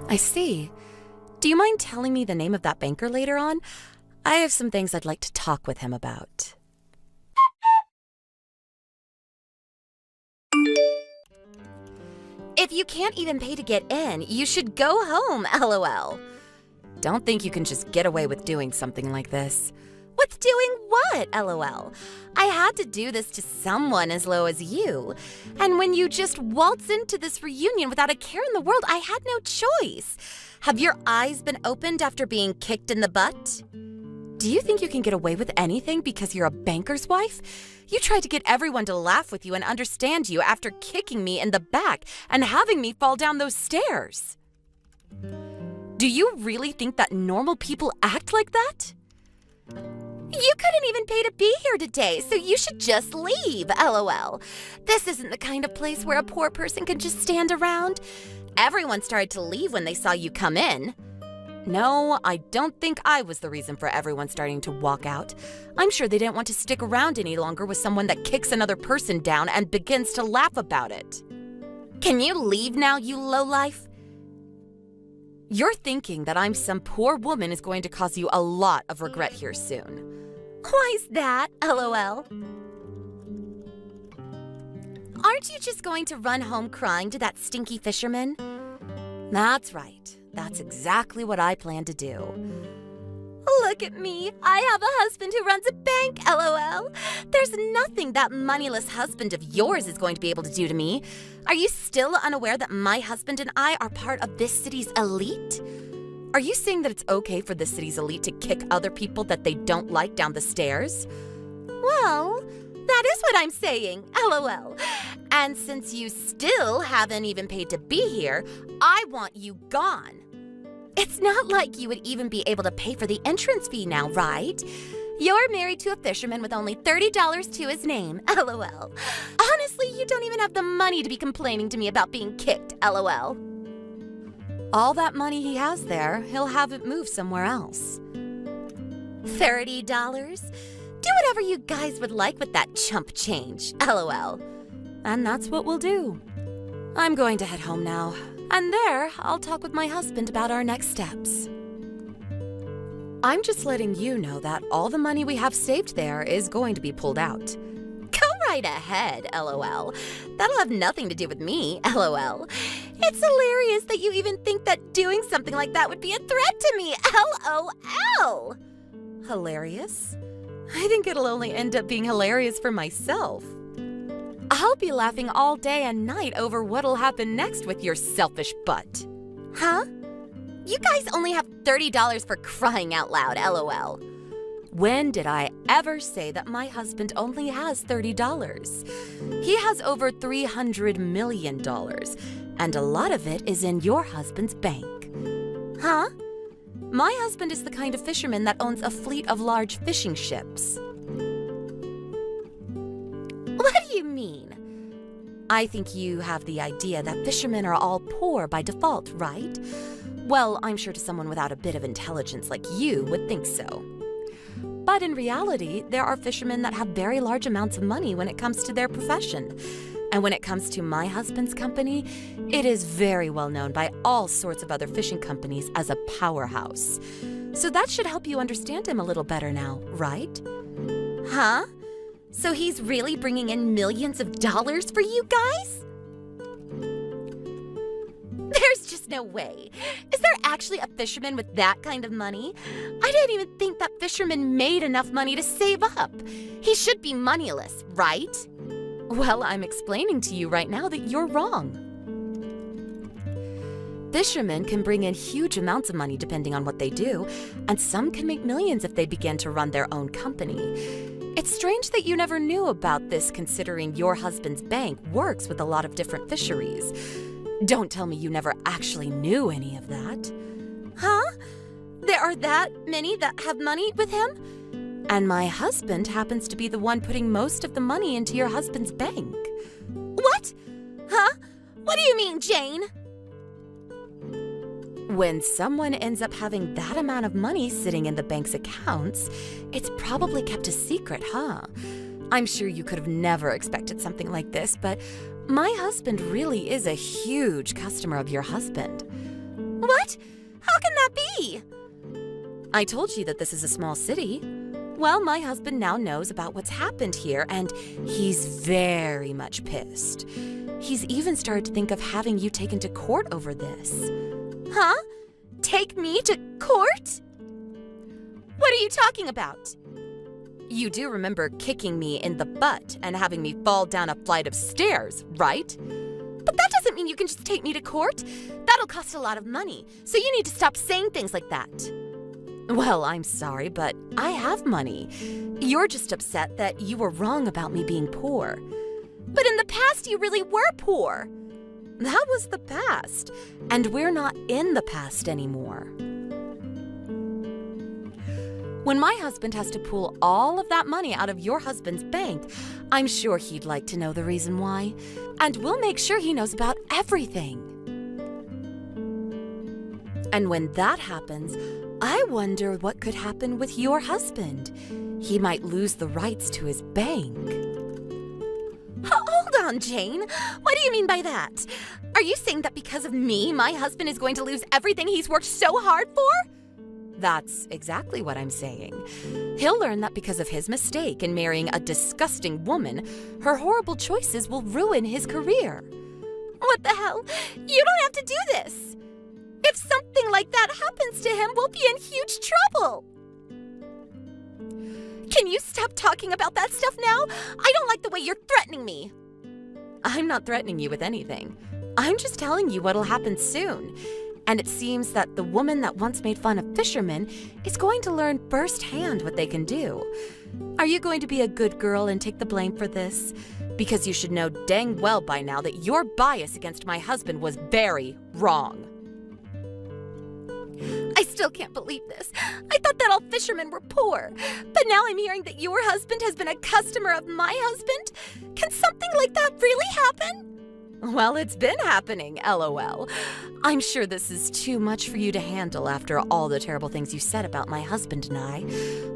I see. Do you mind telling me the name of that banker later on? I have some things I'd like to talk with him about. If you can't even pay to get in, you should go home, LOL. Don't think you can just get away with doing something like this. What's doing what, LOL? I had to do this to someone as low as you. And when you just waltz into this reunion without a care in the world, I had no choice. Have your eyes been opened after being kicked in the butt? Do you think you can get away with anything because you're a banker's wife? You tried to get everyone to laugh with you and understand you after kicking me in the back and having me fall down those stairs. Do you really think that normal people act like that? You couldn't even pay to be here today, so you should just leave, LOL. This isn't the kind of place where a poor person can just stand around. Everyone started to leave when they saw you come in. No, I don't think I was the reason for everyone starting to walk out. I'm sure they didn't want to stick around any longer with someone that kicks another person down and begins to laugh about it. Can you leave now, you lowlife? You're thinking that I'm some poor woman is going to cause you a lot of regret here soon. Why's that, LOL? Aren't you just going to run home crying to that stinky fisherman? That's right. That's exactly what I plan to do. Look at me. I have a husband who runs a bank, LOL. There's nothing that moneyless husband of yours is going to be able to do to me. Are you still unaware that my husband and I are part of this city's elite? Are you saying that it's okay for the city's elite to kick other people that they don't like down the stairs? Well, that is what I'm saying, LOL. And since you still haven't even paid to be here, I want you gone. It's not like you would even be able to pay for the entrance fee now, right? You're married to a fisherman with only $30 to his name, LOL. Honestly, you don't even have the money to be complaining to me about being kicked, LOL. All that money he has there, he'll have it moved somewhere else. $30? Do whatever you guys would like with that chump change, LOL. And that's what we'll do. I'm going to head home now. And there, I'll talk with my husband about our next steps. I'm just letting you know that all the money we have saved there is going to be pulled out. Go right ahead, LOL. That'll have nothing to do with me, LOL. It's hilarious that you even think that doing something like that would be a threat to me, LOL. Hilarious? I think it'll only end up being hilarious for myself. I'll be laughing all day and night over what'll happen next with your selfish butt. Huh? You guys only have $30 for crying out loud, LOL. When did I ever say that my husband only has $30? He has over $300 million, and a lot of it is in your husband's bank. Huh? My husband is the kind of fisherman that owns a fleet of large fishing ships. What do you mean? I think you have the idea that fishermen are all poor by default, right? Well, I'm sure to someone without a bit of intelligence like you would think so. But in reality, there are fishermen that have very large amounts of money when it comes to their profession. And when it comes to my husband's company, it is very well known by all sorts of other fishing companies as a powerhouse. So that should help you understand him a little better now, right? Huh? So he's really bringing in millions of dollars for you guys? There's just no way. Is there actually a fisherman with that kind of money? I didn't even think that fisherman made enough money to save up. He should be moneyless, right? Well, I'm explaining to you right now that you're wrong. Fishermen can bring in huge amounts of money depending on what they do, and some can make millions if they begin to run their own company. It's strange that you never knew about this considering your husband's bank works with a lot of different fisheries. Don't tell me you never actually knew any of that. Huh? There are that many that have money with him? And my husband happens to be the one putting most of the money into your husband's bank. What? Huh? What do you mean, Jane? When someone ends up having that amount of money sitting in the bank's accounts, it's probably kept a secret, huh? I'm sure you could have never expected something like this, but my husband really is a huge customer of your husband. What? How can that be? I told you that this is a small city. Well, my husband now knows about what's happened here, and he's very much pissed. He's even started to think of having you taken to court over this. Huh? Take me to court? What are you talking about? You do remember kicking me in the butt and having me fall down a flight of stairs, right? But that doesn't mean you can just take me to court. That'll cost a lot of money, so you need to stop saying things like that. Well, I'm sorry, but I have money. You're just upset that you were wrong about me being poor. But in the past, you really were poor. That was the past, and we're not in the past anymore. When my husband has to pull all of that money out of your husband's bank, I'm sure he'd like to know the reason why, and we'll make sure he knows about everything. And when that happens, I wonder what could happen with your husband. He might lose the rights to his bank. Hold on, Jane. What do you mean by that? Are you saying that because of me, my husband is going to lose everything he's worked so hard for? That's exactly what I'm saying. He'll learn that because of his mistake in marrying a disgusting woman, her horrible choices will ruin his career. What the hell? You don't have to do this. If something like that happens to him, we'll be in huge trouble. Can you stop talking about that stuff now? I don't like the way you're threatening me. I'm not threatening you with anything. I'm just telling you what'll happen soon. And it seems that the woman that once made fun of fishermen is going to learn firsthand what they can do. Are you going to be a good girl and take the blame for this? Because you should know dang well by now that your bias against my husband was very wrong. I still can't believe this. I thought that all fishermen were poor. But now I'm hearing that your husband has been a customer of my husband? Can something like that really happen? Well, it's been happening, LOL. I'm sure this is too much for you to handle after all the terrible things you said about my husband and I.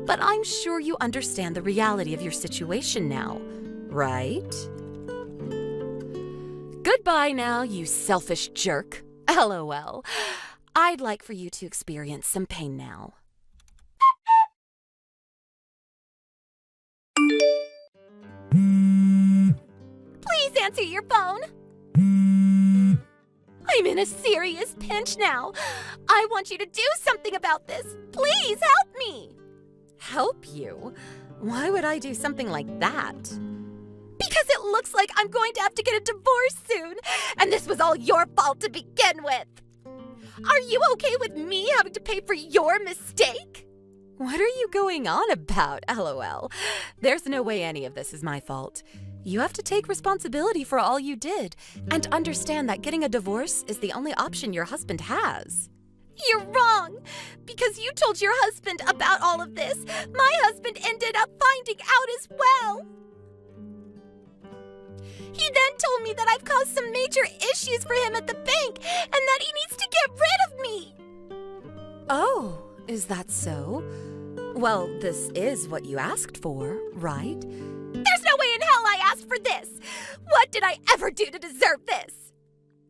But I'm sure you understand the reality of your situation now, right? Goodbye now, you selfish jerk. LOL. I'd like for you to experience some pain now. Please answer your phone. I'm in a serious pinch now. I want you to do something about this. Please help me. Help you? Why would I do something like that? Because it looks like I'm going to have to get a divorce soon, and this was all your fault to begin with. Are you okay with me having to pay for your mistake? What are you going on about, LOL? There's no way any of this is my fault. You have to take responsibility for all you did and understand that getting a divorce is the only option your husband has. You're wrong. Because you told your husband about all of this, my husband ended up finding out as well. He then told me that I've caused some major issues for him at the bank and that he needs to get rid of me. Oh, is that so? Well, this is what you asked for, right? There's no way in hell I asked for this! What did I ever do to deserve this?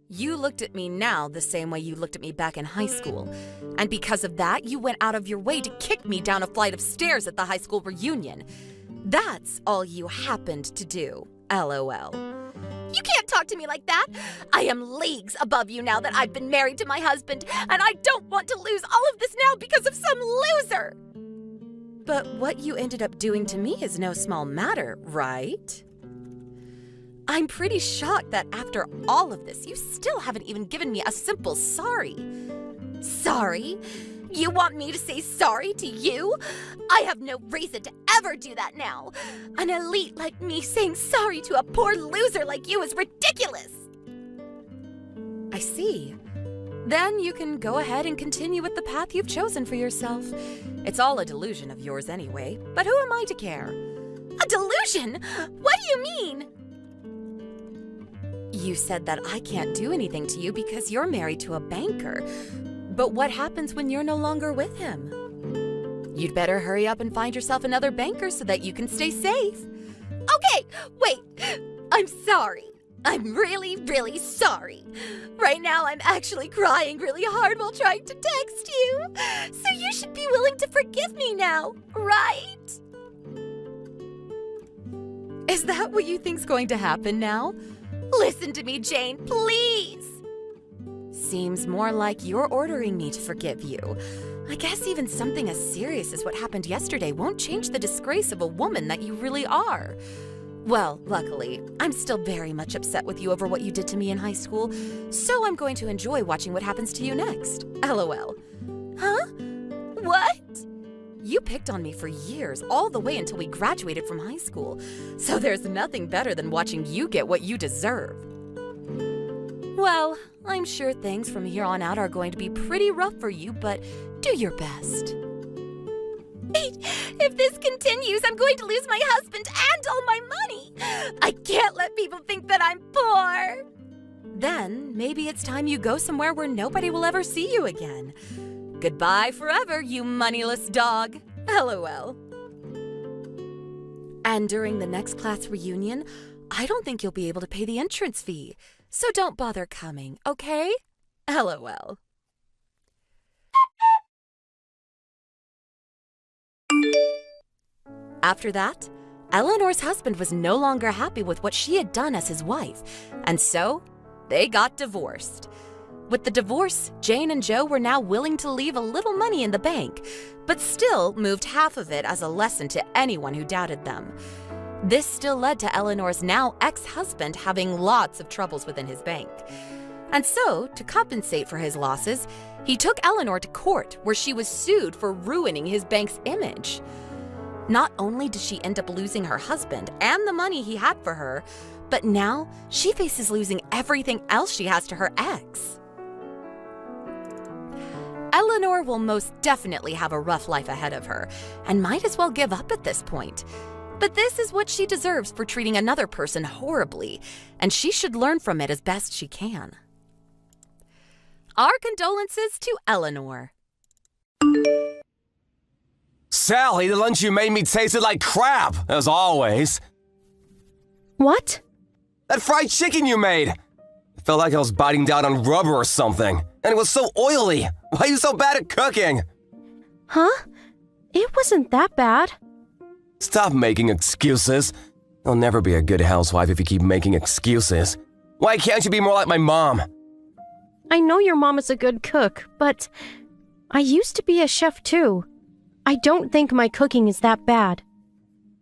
You looked at me now the same way you looked at me back in high school. And because of that, you went out of your way to kick me down a flight of stairs at the high school reunion. That's all you happened to do, LOL. You can't talk to me like that. I am leagues above you now that I've been married to my husband, and I don't want to lose all of this now because of some loser. But what you ended up doing to me is no small matter, right? I'm pretty shocked that after all of this, you still haven't even given me a simple sorry. Sorry? You want me to say sorry to you? I have no reason to ever do that now. An elite like me saying sorry to a poor loser like you is ridiculous. I see. Then you can go ahead and continue with the path you've chosen for yourself. It's all a delusion of yours anyway, but who am I to care? A delusion? What do you mean? You said that I can't do anything to you because you're married to a banker. But what happens when you're no longer with him? You'd better hurry up and find yourself another banker so that you can stay safe. Okay, wait. I'm sorry. I'm really, really sorry. Right now, I'm actually crying really hard while trying to text you. So you should be willing to forgive me now, right? Is that what you think's going to happen now? Listen to me, Jane, please. Seems more like you're ordering me to forgive you. I guess even something as serious as what happened yesterday won't change the disgrace of a woman that you really are. Well, luckily, I'm still very much upset with you over what you did to me in high school, so I'm going to enjoy watching what happens to you next. LOL. Huh? What? You picked on me for years, all the way until we graduated from high school, so there's nothing better than watching you get what you deserve. Well, I'm sure things from here on out are going to be pretty rough for you, but do your best. Wait, if this continues, I'm going to lose my husband and all my money. I can't let people think that I'm poor. Then maybe it's time you go somewhere where nobody will ever see you again. Goodbye forever, you moneyless dog. LOL. And during the next class reunion, I don't think you'll be able to pay the entrance fee. So don't bother coming, okay? LOL. After that, Eleanor's husband was no longer happy with what she had done as his wife, and so they got divorced. With the divorce, Jane and Joe were now willing to leave a little money in the bank, but still moved half of it as a lesson to anyone who doubted them. This still led to Eleanor's now ex-husband having lots of troubles within his bank. And so, to compensate for his losses, he took Eleanor to court where she was sued for ruining his bank's image. Not only did she end up losing her husband and the money he had for her, but now she faces losing everything else she has to her ex. Eleanor will most definitely have a rough life ahead of her and might as well give up at this point. But this is what she deserves for treating another person horribly, and she should learn from it as best she can. Our condolences to Eleanor. Sally, the lunch you made me tasted like crap, as always. What? That fried chicken you made. It felt like I was biting down on rubber or something, and it was so oily. Why are you so bad at cooking? Huh? It wasn't that bad. Stop making excuses. You'll never be a good housewife if you keep making excuses. Why can't you be more like my mom? I know your mom is a good cook, but I used to be a chef too. I don't think my cooking is that bad.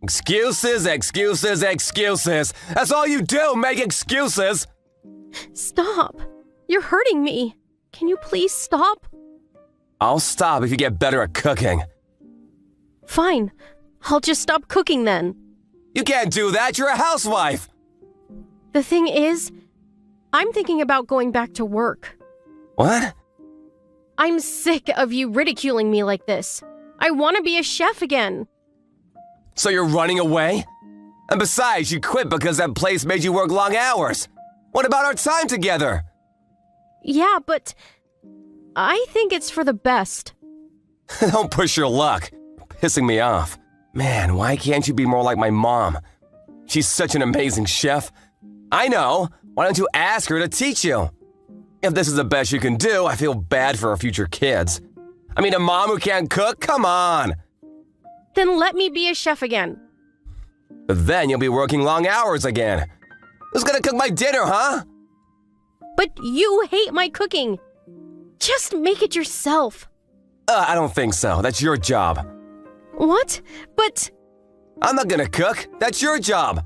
Excuses, excuses, excuses. That's all you do, make excuses. Stop. You're hurting me. Can you please stop? I'll stop if you get better at cooking. Fine. I'll just stop cooking then. You can't do that, you're a housewife. The thing is, I'm thinking about going back to work. What? I'm sick of you ridiculing me like this. I want to be a chef again. So you're running away? And besides, you quit because that place made you work long hours. What about our time together? Yeah, but I think it's for the best. Don't push your luck. You're pissing me off. Man, why can't you be more like my mom? She's such an amazing chef. I know. Why don't you ask her to teach you? If this is the best you can do, I feel bad for our future kids. I mean, a mom who can't cook? Come on. Then let me be a chef again. But then you'll be working long hours again. Who's gonna cook my dinner, huh? But you hate my cooking. Just make it yourself. I don't think so. That's your job. What? But I'm not gonna cook. That's your job.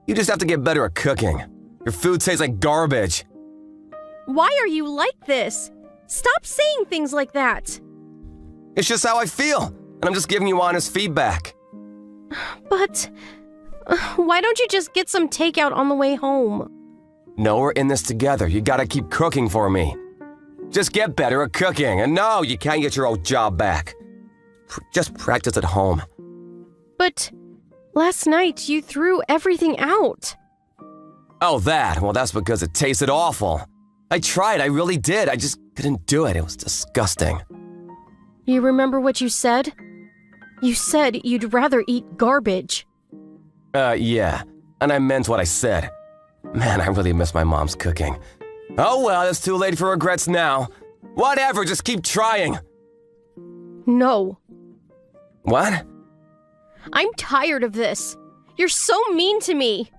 You just have to get better at cooking. Your food tastes like garbage. why are you like this? Stop saying things like that. It's just how I feel, and I'm just giving you honest feedback. But why don't you just get some takeout on the way home? No, we're in this together. You gotta keep cooking for me. Just get better at cooking, and no, you can't get your old job back. Just practice at home. But last night you threw everything out. Oh, that? Well, that's because it tasted awful. I tried, I really did. I just couldn't do it. It was disgusting. You remember what you said? You said you'd rather eat garbage. Yeah. And I meant what I said. Man, I really miss my mom's cooking. Oh well, it's too late for regrets now. Whatever, just keep trying. No. What? I'm tired of this. You're so mean to me.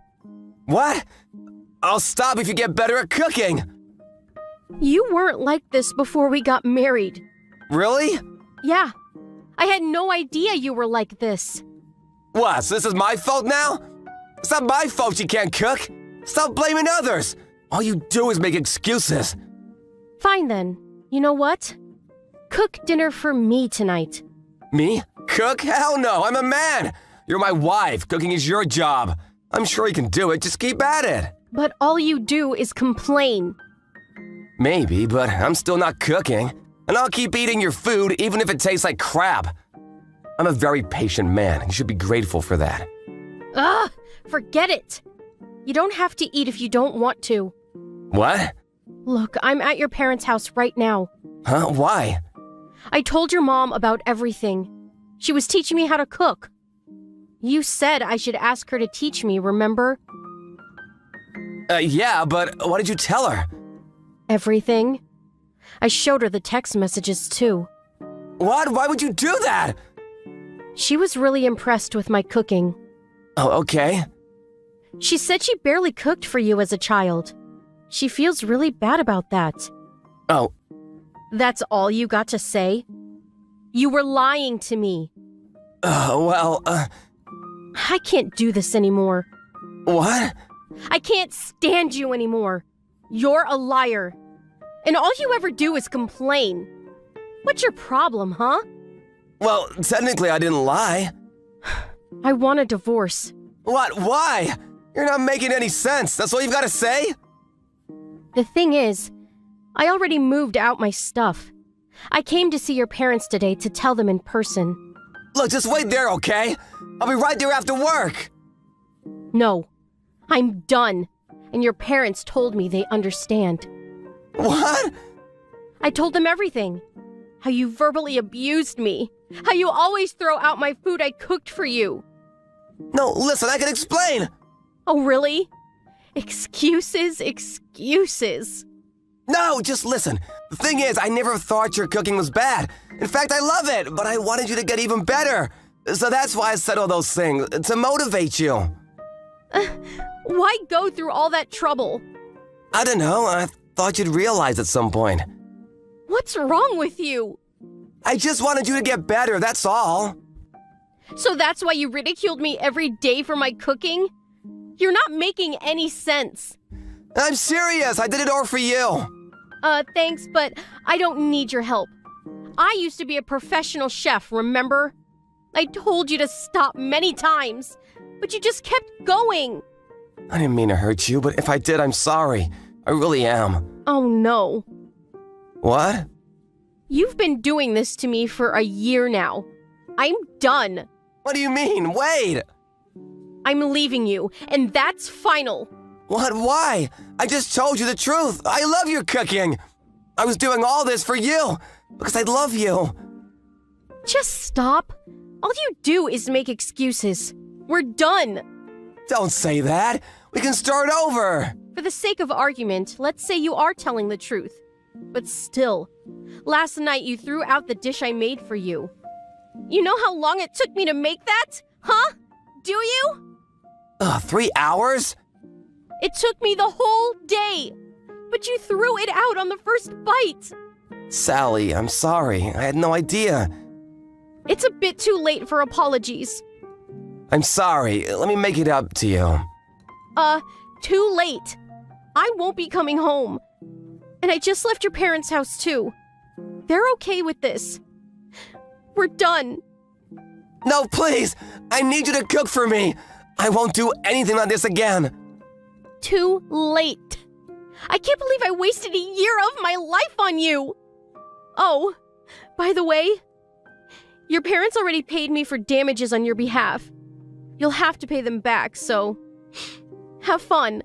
What? I'll stop if you get better at cooking. You weren't like this before we got married. Really? Yeah. I had no idea you were like this. What, so this is my fault now? It's not my fault you can't cook. Stop blaming others. All you do is make excuses. Fine then. You know what? Cook dinner for me tonight. Me? Cook? Hell no, I'm a man. You're my wife. Cooking is your job. I'm sure you can do it. Just keep at it. But all you do is complain. Maybe, but I'm still not cooking. And I'll keep eating your food even if it tastes like crap. I'm a very patient man. You should be grateful for that. Ugh! Forget it! You don't have to eat if you don't want to. What? Look, I'm at your parents' house right now. Huh? Why? I told your mom about everything. She was teaching me how to cook. You said I should ask her to teach me, remember? Yeah, but what did you tell her? Everything. I showed her the text messages too. What? Why would you do that? She was really impressed with my cooking. Oh, okay. She said she barely cooked for you as a child. She feels really bad about that. Oh. That's all you got to say? You were lying to me. I can't do this anymore. What? I can't stand you anymore. You're a liar. And all you ever do is complain. What's your problem, huh? Well, technically I didn't lie. I want a divorce. What? Why? You're not making any sense. That's all you've got to say? The thing is, I already moved out my stuff. I came to see your parents today to tell them in person. Look, just wait there, okay? I'll be right there after work. No, I'm done. And your parents told me they understand. What? I told them everything. How you verbally abused me. How you always throw out my food I cooked for you. No, listen, I can explain. Oh, really? Excuses. No, just listen. The thing is, I never thought your cooking was bad. In fact, I love it, but I wanted you to get even better. So that's why I said all those things, to motivate you. Why go through all that trouble? I don't know, I thought you'd realize at some point. What's wrong with you? I just wanted you to get better, that's all. So that's why you ridiculed me every day for my cooking? You're not making any sense. I'm serious, I did it all for you. Thanks, but I don't need your help. I used to be a professional chef, remember? I told you to stop many times, but you just kept going. I didn't mean to hurt you, but if I did, I'm sorry. I really am. Oh no. What? You've been doing this to me for a year now. I'm done. What do you mean? Wait! I'm leaving you, and that's final. What? Why? I just told you the truth. I love your cooking. I was doing all this for you because I love you. Just stop. All you do is make excuses. We're done. Don't say that. We can start over. For the sake of argument, let's say you are telling the truth. But still, last night you threw out the dish I made for you. You know how long it took me to make that? Huh? Do you? 3 hours? It took me the whole day. But you threw it out on the first bite. Sally, I'm sorry. I had no idea. It's a bit too late for apologies. I'm sorry. Let me make it up to you. Too late. I won't be coming home. And I just left your parents' house too. They're okay with this. We're done. No, please. I need you to cook for me. I won't do anything like this again. Too late. I can't believe I wasted a year of my life on you. Oh, by the way, your parents already paid me for damages on your behalf. You'll have to pay them back, so have fun.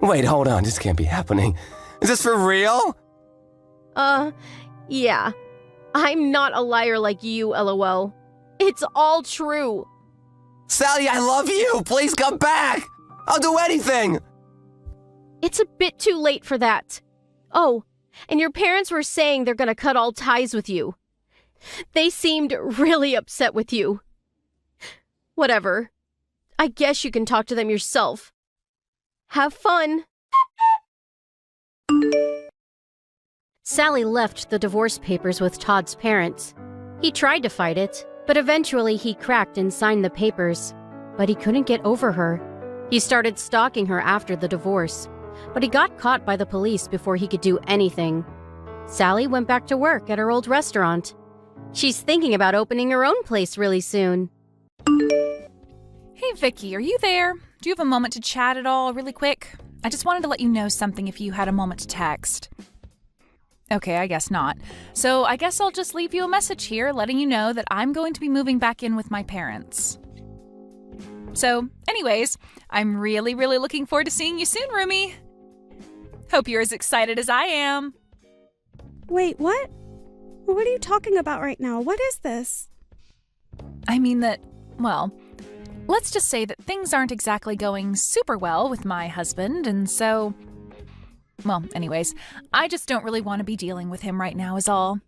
Wait, hold on. This can't be happening. Is this for real? Yeah. I'm not a liar like you, LOL. It's all true. Sally, I love you. Please come back. I'll do anything. It's a bit too late for that. Oh, and your parents were saying they're gonna cut all ties with you. They seemed really upset with you. Whatever. I guess you can talk to them yourself. Have fun. Sally left the divorce papers with Todd's parents. He tried to fight it, but eventually he cracked and signed the papers. But he couldn't get over her. He started stalking her after the divorce, but he got caught by the police before he could do anything. Sally went back to work at her old restaurant. She's thinking about opening her own place really soon. Hey Vicky, are you there? Do you have a moment to chat at all, really quick? I just wanted to let you know something if you had a moment to text. Okay, I guess not. So I guess I'll just leave you a message here letting you know that I'm going to be moving back in with my parents. So, anyways, I'm really looking forward to seeing you soon, Rumi. Hope you're as excited as I am. Wait, what? What are you talking about right now? What is this? I mean that, well, let's just say that things aren't exactly going super well with my husband, and so... Well, anyways, I just don't really want to be dealing with him right now is all.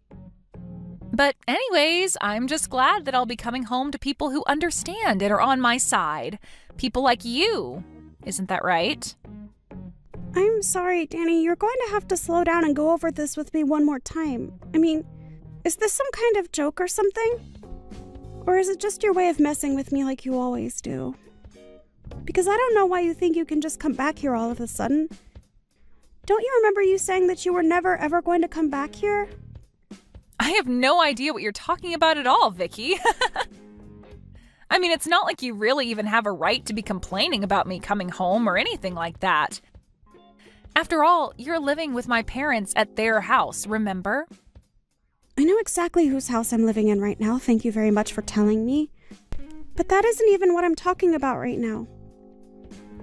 But anyways, I'm just glad that I'll be coming home to people who understand and are on my side. People like you. Isn't that right? I'm sorry, Danny. You're going to have to slow down and go over this with me one more time. I mean, is this some kind of joke or something? Or is it just your way of messing with me like you always do? Because I don't know why you think you can just come back here all of a sudden. Don't you remember you saying that you were never ever going to come back here? I have no idea what you're talking about at all, Vicky. I mean, it's not like you really even have a right to be complaining about me coming home or anything like that. After all, you're living with my parents at their house, remember? I know exactly whose house I'm living in right now, thank you very much for telling me. But that isn't even what I'm talking about right now.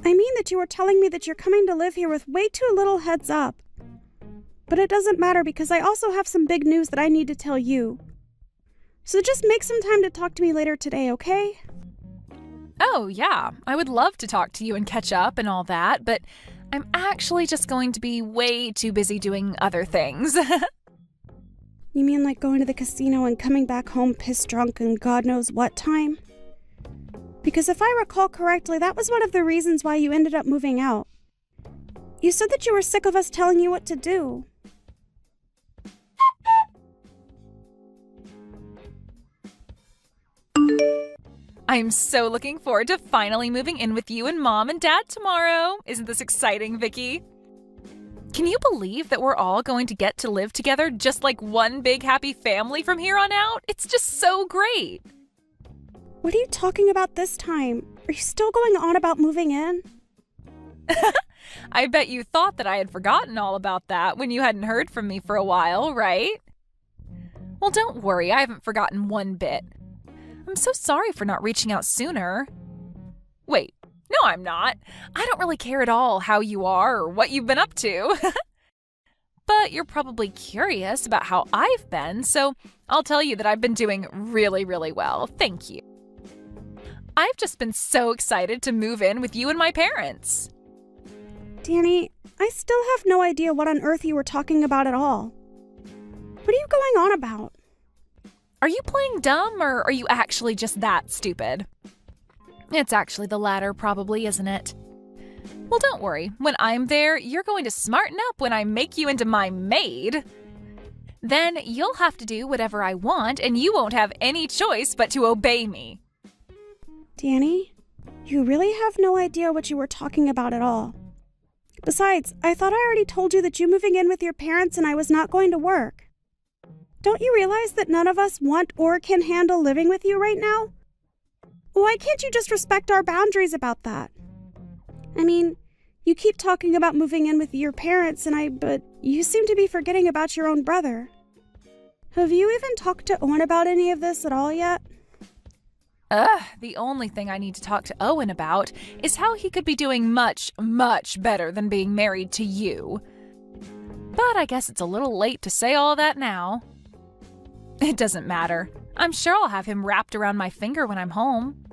I mean that you were telling me that you're coming to live here with way too little heads up. But it doesn't matter because I also have some big news that I need to tell you. So just make some time to talk to me later today, okay? Oh, yeah. I would love to talk to you and catch up and all that, but I'm actually just going to be way too busy doing other things. You mean like going to the casino and coming back home pissed drunk and God knows what time? Because if I recall correctly, that was one of the reasons why you ended up moving out. You said that you were sick of us telling you what to do. I'm so looking forward to finally moving in with you and Mom and Dad tomorrow. Isn't this exciting, Vicky? Can you believe that we're all going to get to live together just like one big happy family from here on out? It's just so great. What are you talking about this time? Are you still going on about moving in? I bet you thought that I had forgotten all about that when you hadn't heard from me for a while, right? Well, don't worry, I haven't forgotten one bit. I'm so sorry for not reaching out sooner. Wait, no, I'm not. I don't really care at all how you are or what you've been up to. But you're probably curious about how I've been, so I'll tell you that I've been doing really, really well. Thank you. I've just been so excited to move in with you and my parents. Danny, I still have no idea what on earth you were talking about at all. What are you going on about? Are you playing dumb, or are you actually just that stupid? It's actually the latter, probably, isn't it? Well, don't worry. When I'm there, you're going to smarten up when I make you into my maid. Then you'll have to do whatever I want, and you won't have any choice but to obey me. Danny, you really have no idea what you were talking about at all. Besides, I thought I already told you that you moving in with your parents and I was not going to work. Don't you realize that none of us want or can handle living with you right now? Why can't you just respect our boundaries about that? I mean, you keep talking about moving in with your parents but you seem to be forgetting about your own brother. Have you even talked to Owen about any of this at all yet? The only thing I need to talk to Owen about is how he could be doing much, much better than being married to you. But I guess it's a little late to say all that now. It doesn't matter. I'm sure I'll have him wrapped around my finger when I'm home.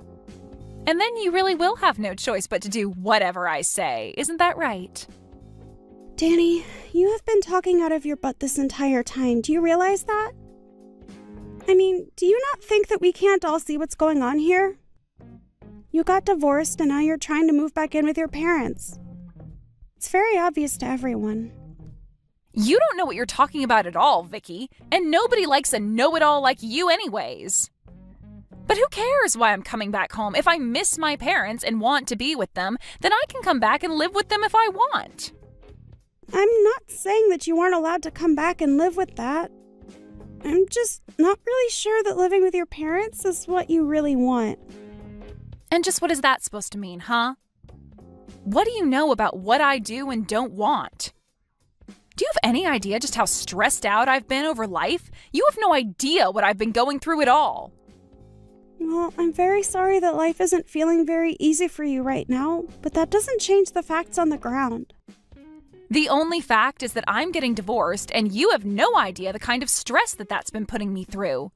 And then you really will have no choice but to do whatever I say. Isn't that right? Danny, you have been talking out of your butt this entire time. Do you realize that? I mean, do you not think that we can't all see what's going on here? You got divorced and now you're trying to move back in with your parents. It's very obvious to everyone. You don't know what you're talking about at all, Vicky, and nobody likes a know-it-all like you anyways. But who cares why I'm coming back home? If I miss my parents and want to be with them, then I can come back and live with them if I want. I'm not saying that you aren't allowed to come back and live with that. I'm just not really sure that living with your parents is what you really want. And just what is that supposed to mean, huh? What do you know about what I do and don't want? Do you have any idea just how stressed out I've been over life? You have no idea what I've been going through at all. Well, I'm very sorry that life isn't feeling very easy for you right now, but that doesn't change the facts on the ground. The only fact is that I'm getting divorced, and you have no idea the kind of stress that's been putting me through.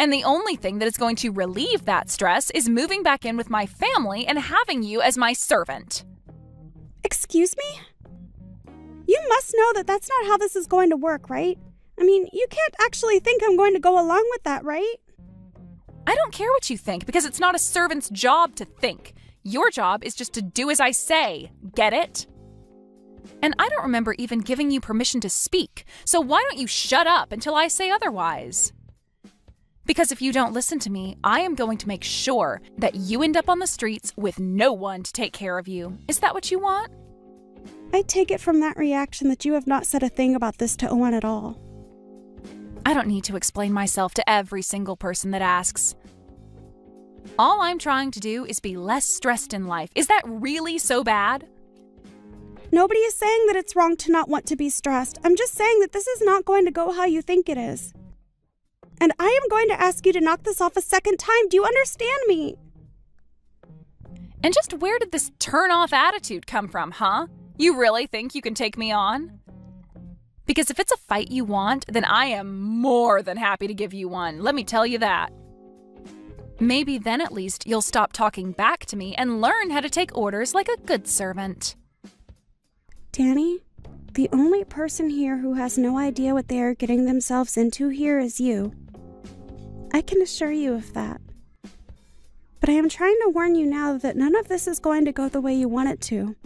And the only thing that is going to relieve that stress is moving back in with my family and having you as my servant. Excuse me? You must know that that's not how this is going to work, right? I mean, you can't actually think I'm going to go along with that, right? I don't care what you think, because it's not a servant's job to think. Your job is just to do as I say. Get it? And I don't remember even giving you permission to speak, so why don't you shut up until I say otherwise? Because if you don't listen to me, I am going to make sure that you end up on the streets with no one to take care of you. Is that what you want? I take it from that reaction that you have not said a thing about this to Owen at all. I don't need to explain myself to every single person that asks. All I'm trying to do is be less stressed in life. Is that really so bad? Nobody is saying that it's wrong to not want to be stressed. I'm just saying that this is not going to go how you think it is. And I am going to ask you to knock this off a second time. Do you understand me? And just where did this turn-off attitude come from, huh? You really think you can take me on? Because if it's a fight you want, then I am more than happy to give you one. Let me tell you that. Maybe then at least you'll stop talking back to me and learn how to take orders like a good servant. Danny, the only person here who has no idea what they are getting themselves into here is you. I can assure you of that. But I am trying to warn you now that none of this is going to go the way you want it to.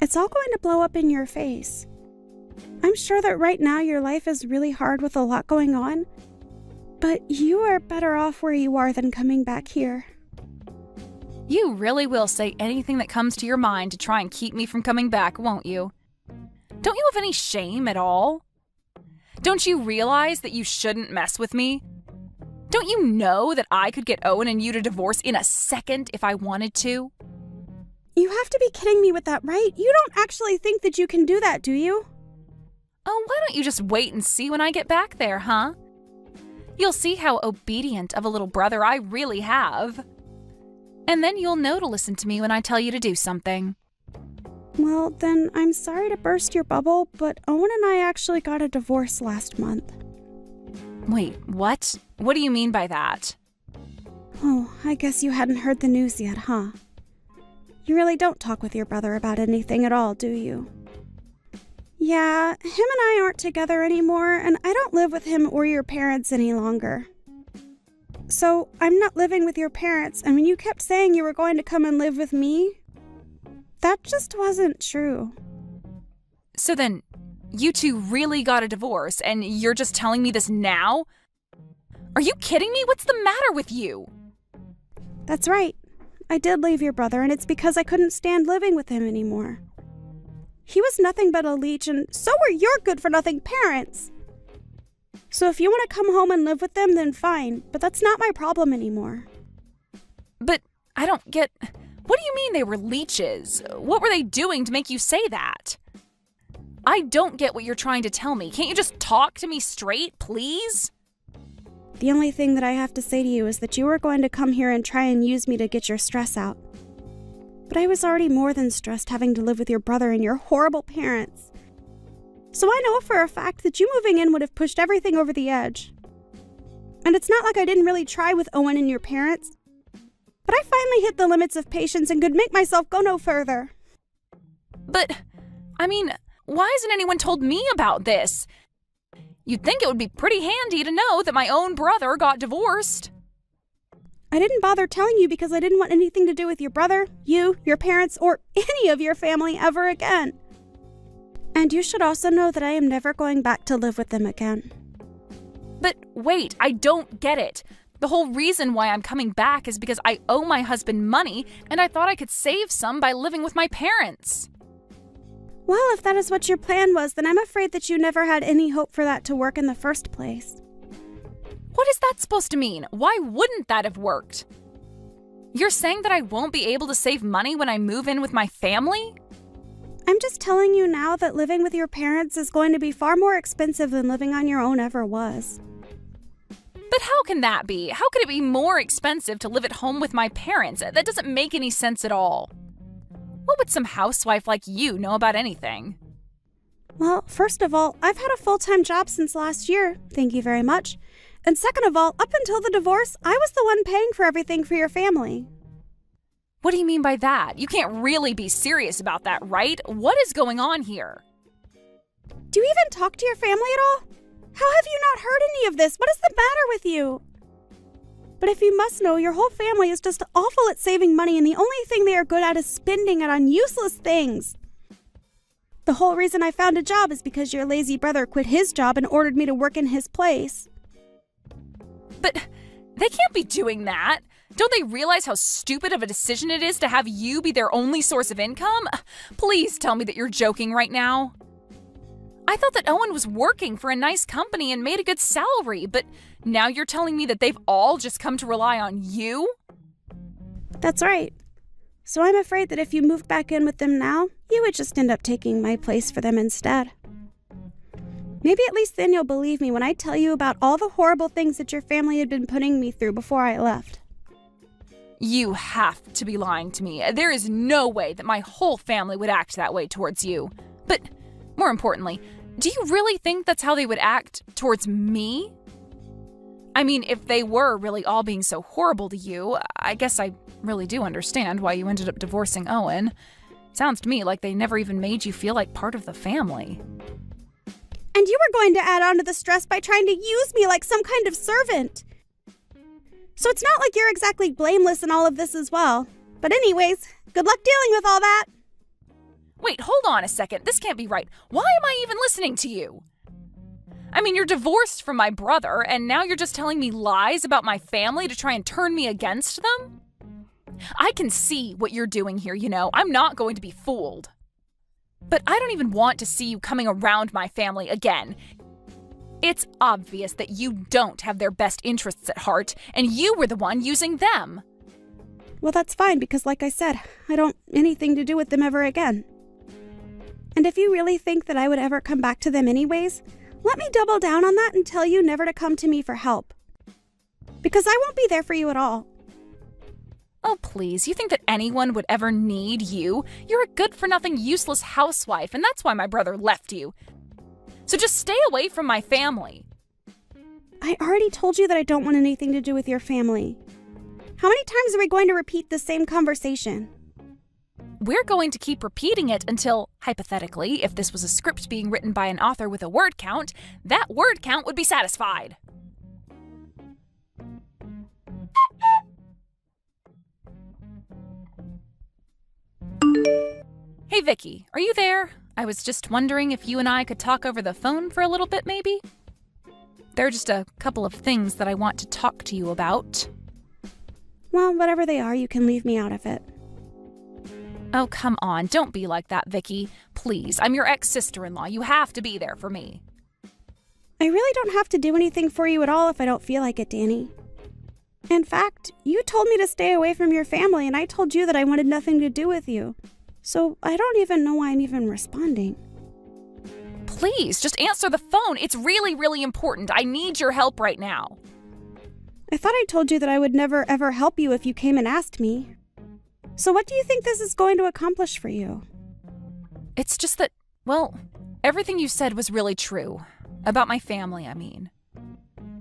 It's all going to blow up in your face. I'm sure that right now your life is really hard with a lot going on, but you are better off where you are than coming back here. You really will say anything that comes to your mind to try and keep me from coming back, won't you? Don't you have any shame at all? Don't you realize that you shouldn't mess with me? Don't you know that I could get Owen and you to divorce in a second if I wanted to? You have to be kidding me with that, right? You don't actually think that you can do that, do you? Oh, why don't you just wait and see when I get back there, huh? You'll see how obedient of a little brother I really have. And then you'll know to listen to me when I tell you to do something. Well, then I'm sorry to burst your bubble, but Owen and I actually got a divorce last month. Wait, what? What do you mean by that? Oh, I guess you hadn't heard the news yet, huh? You really don't talk with your brother about anything at all, do you? Yeah, him and I aren't together anymore, and I don't live with him or your parents any longer. So, I'm not living with your parents, and when you kept saying you were going to come and live with me, that just wasn't true. So then, you two really got a divorce, and you're just telling me this now? Are you kidding me? What's the matter with you? That's right. I did leave your brother, and it's because I couldn't stand living with him anymore. He was nothing but a leech, and so were your good-for-nothing parents. So if you want to come home and live with them, then fine, but that's not my problem anymore. But I don't get... What do you mean they were leeches? What were they doing to make you say that? I don't get what you're trying to tell me. Can't you just talk to me straight, please? The only thing that I have to say to you is that you were going to come here and try and use me to get your stress out. But I was already more than stressed having to live with your brother and your horrible parents. So I know for a fact that you moving in would have pushed everything over the edge. And it's not like I didn't really try with Owen and your parents. But I finally hit the limits of patience and could make myself go no further. But, I mean, why hasn't anyone told me about this? You'd think it would be pretty handy to know that my own brother got divorced. I didn't bother telling you because I didn't want anything to do with your brother, you, your parents, or any of your family ever again. And you should also know that I am never going back to live with them again. But wait, I don't get it. The whole reason why I'm coming back is because I owe my husband money, and I thought I could save some by living with my parents. Well, if that is what your plan was, then I'm afraid that you never had any hope for that to work in the first place. What is that supposed to mean? Why wouldn't that have worked? You're saying that I won't be able to save money when I move in with my family? I'm just telling you now that living with your parents is going to be far more expensive than living on your own ever was. But how can that be? How could it be more expensive to live at home with my parents? That doesn't make any sense at all. What would some housewife like you know about anything? Well, first of all, I've had a full-time job since last year, thank you very much. And second of all, up until the divorce, I was the one paying for everything for your family. What do you mean by that? You can't really be serious about that, right? What is going on here? Do you even talk to your family at all? How have you not heard any of this? What is the matter with you? But if you must know, your whole family is just awful at saving money, and the only thing they are good at is spending it on useless things. The whole reason I found a job is because your lazy brother quit his job and ordered me to work in his place. But they can't be doing that. Don't they realize how stupid of a decision it is to have you be their only source of income? Please tell me that you're joking right now. I thought that Owen was working for a nice company and made a good salary, but now you're telling me that they've all just come to rely on you? That's right. So I'm afraid that if you moved back in with them now, you would just end up taking my place for them instead. Maybe at least then you'll believe me when I tell you about all the horrible things that your family had been putting me through before I left. You have to be lying to me. There is no way that my whole family would act that way towards you. But more importantly, do you really think that's how they would act towards me? I mean, if they were really all being so horrible to you, I guess I really do understand why you ended up divorcing Owen. Sounds to me like they never even made you feel like part of the family. And you were going to add on to the stress by trying to use me like some kind of servant. So it's not like you're exactly blameless in all of this as well. But anyways, good luck dealing with all that. Wait, hold on a second. This can't be right. Why am I even listening to you? I mean, you're divorced from my brother, and now you're just telling me lies about my family to try and turn me against them? I can see what you're doing here, you know. I'm not going to be fooled. But I don't even want to see you coming around my family again. It's obvious that you don't have their best interests at heart, and you were the one using them. Well, that's fine, because like I said, I don't anything to do with them ever again. And if you really think that I would ever come back to them anyways, let me double down on that and tell you never to come to me for help. Because I won't be there for you at all. Oh, please, you think that anyone would ever need you? You're a good-for-nothing, useless housewife, and that's why my brother left you. So just stay away from my family. I already told you that I don't want anything to do with your family. How many times are we going to repeat the same conversation? We're going to keep repeating it until, hypothetically, if this was a script being written by an author with a word count, that word count would be satisfied. Hey, Vicky, are you there? I was just wondering if you and I could talk over the phone for a little bit, maybe? There are just a couple of things that I want to talk to you about. Well, whatever they are, you can leave me out of it. Oh, come on, don't be like that, Vicky. Please, I'm your ex-sister-in-law. You have to be there for me. I really don't have to do anything for you at all if I don't feel like it, Danny. In fact, you told me to stay away from your family, and I told you that I wanted nothing to do with you. So I don't even know why I'm even responding. Please, just answer the phone. It's really, really important. I need your help right now. I thought I told you that I would never ever help you if you came and asked me. So what do you think this is going to accomplish for you? It's just that, well, everything you said was really true. About my family, I mean.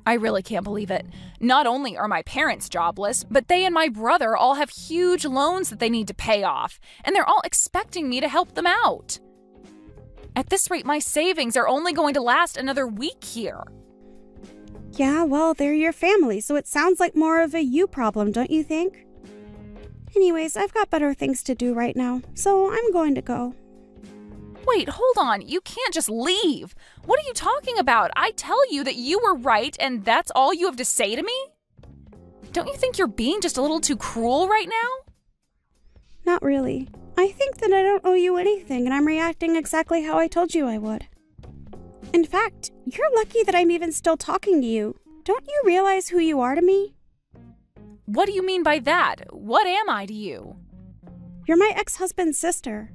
I really can't believe it. Not only are my parents jobless, but they and my brother all have huge loans that they need to pay off, and they're all expecting me to help them out. At this rate, my savings are only going to last another week here. Yeah, well, they're your family, so it sounds like more of a you problem, don't you think? Anyways, I've got better things to do right now, so I'm going to go. Wait, hold on. You can't just leave. What are you talking about? I tell you that you were right, and that's all you have to say to me? Don't you think you're being just a little too cruel right now? Not really. I think that I don't owe you anything, and I'm reacting exactly how I told you I would. In fact, you're lucky that I'm even still talking to you. Don't you realize who you are to me? What do you mean by that? What am I to you? You're my ex-husband's sister.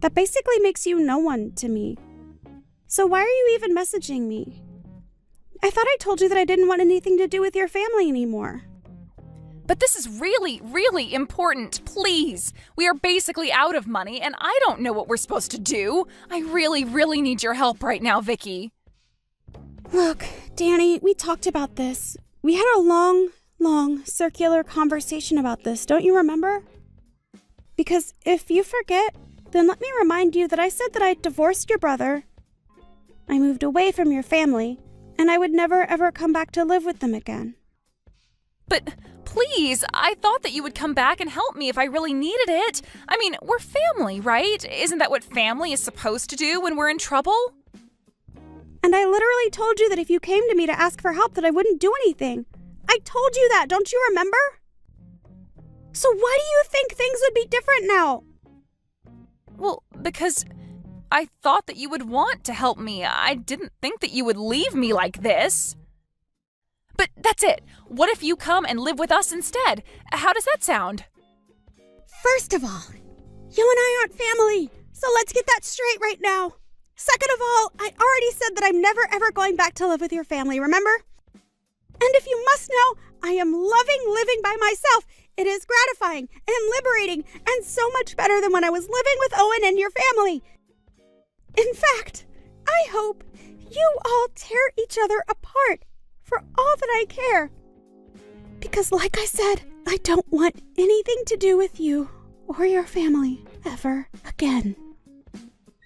That basically makes you no one to me. So why are you even messaging me? I thought I told you that I didn't want anything to do with your family anymore. But this is really, really important. Please. We are basically out of money, and I don't know what we're supposed to do. I really, really need your help right now, Vicky. Look, Danny, we talked about this. We had a long, circular conversation about this, don't you remember? Because if you forget, then let me remind you that I said that I divorced your brother, I moved away from your family, and I would never ever come back to live with them again. But please, I thought that you would come back and help me if I really needed it. I mean, we're family, right? Isn't that what family is supposed to do when we're in trouble? And I literally told you that if you came to me to ask for help that I wouldn't do anything. I told you that, don't you remember? So why do you think things would be different now? Well, because I thought that you would want to help me. I didn't think that you would leave me like this. But that's it. What if you come and live with us instead? How does that sound? First of all, you and I aren't family, so let's get that straight right now. Second of all, I already said that I'm never ever going back to live with your family, remember? And if you must know, I am loving living by myself. It is gratifying and liberating and so much better than when I was living with Owen and your family. In fact, I hope you all tear each other apart for all that I care. Because like I said, I don't want anything to do with you or your family ever again.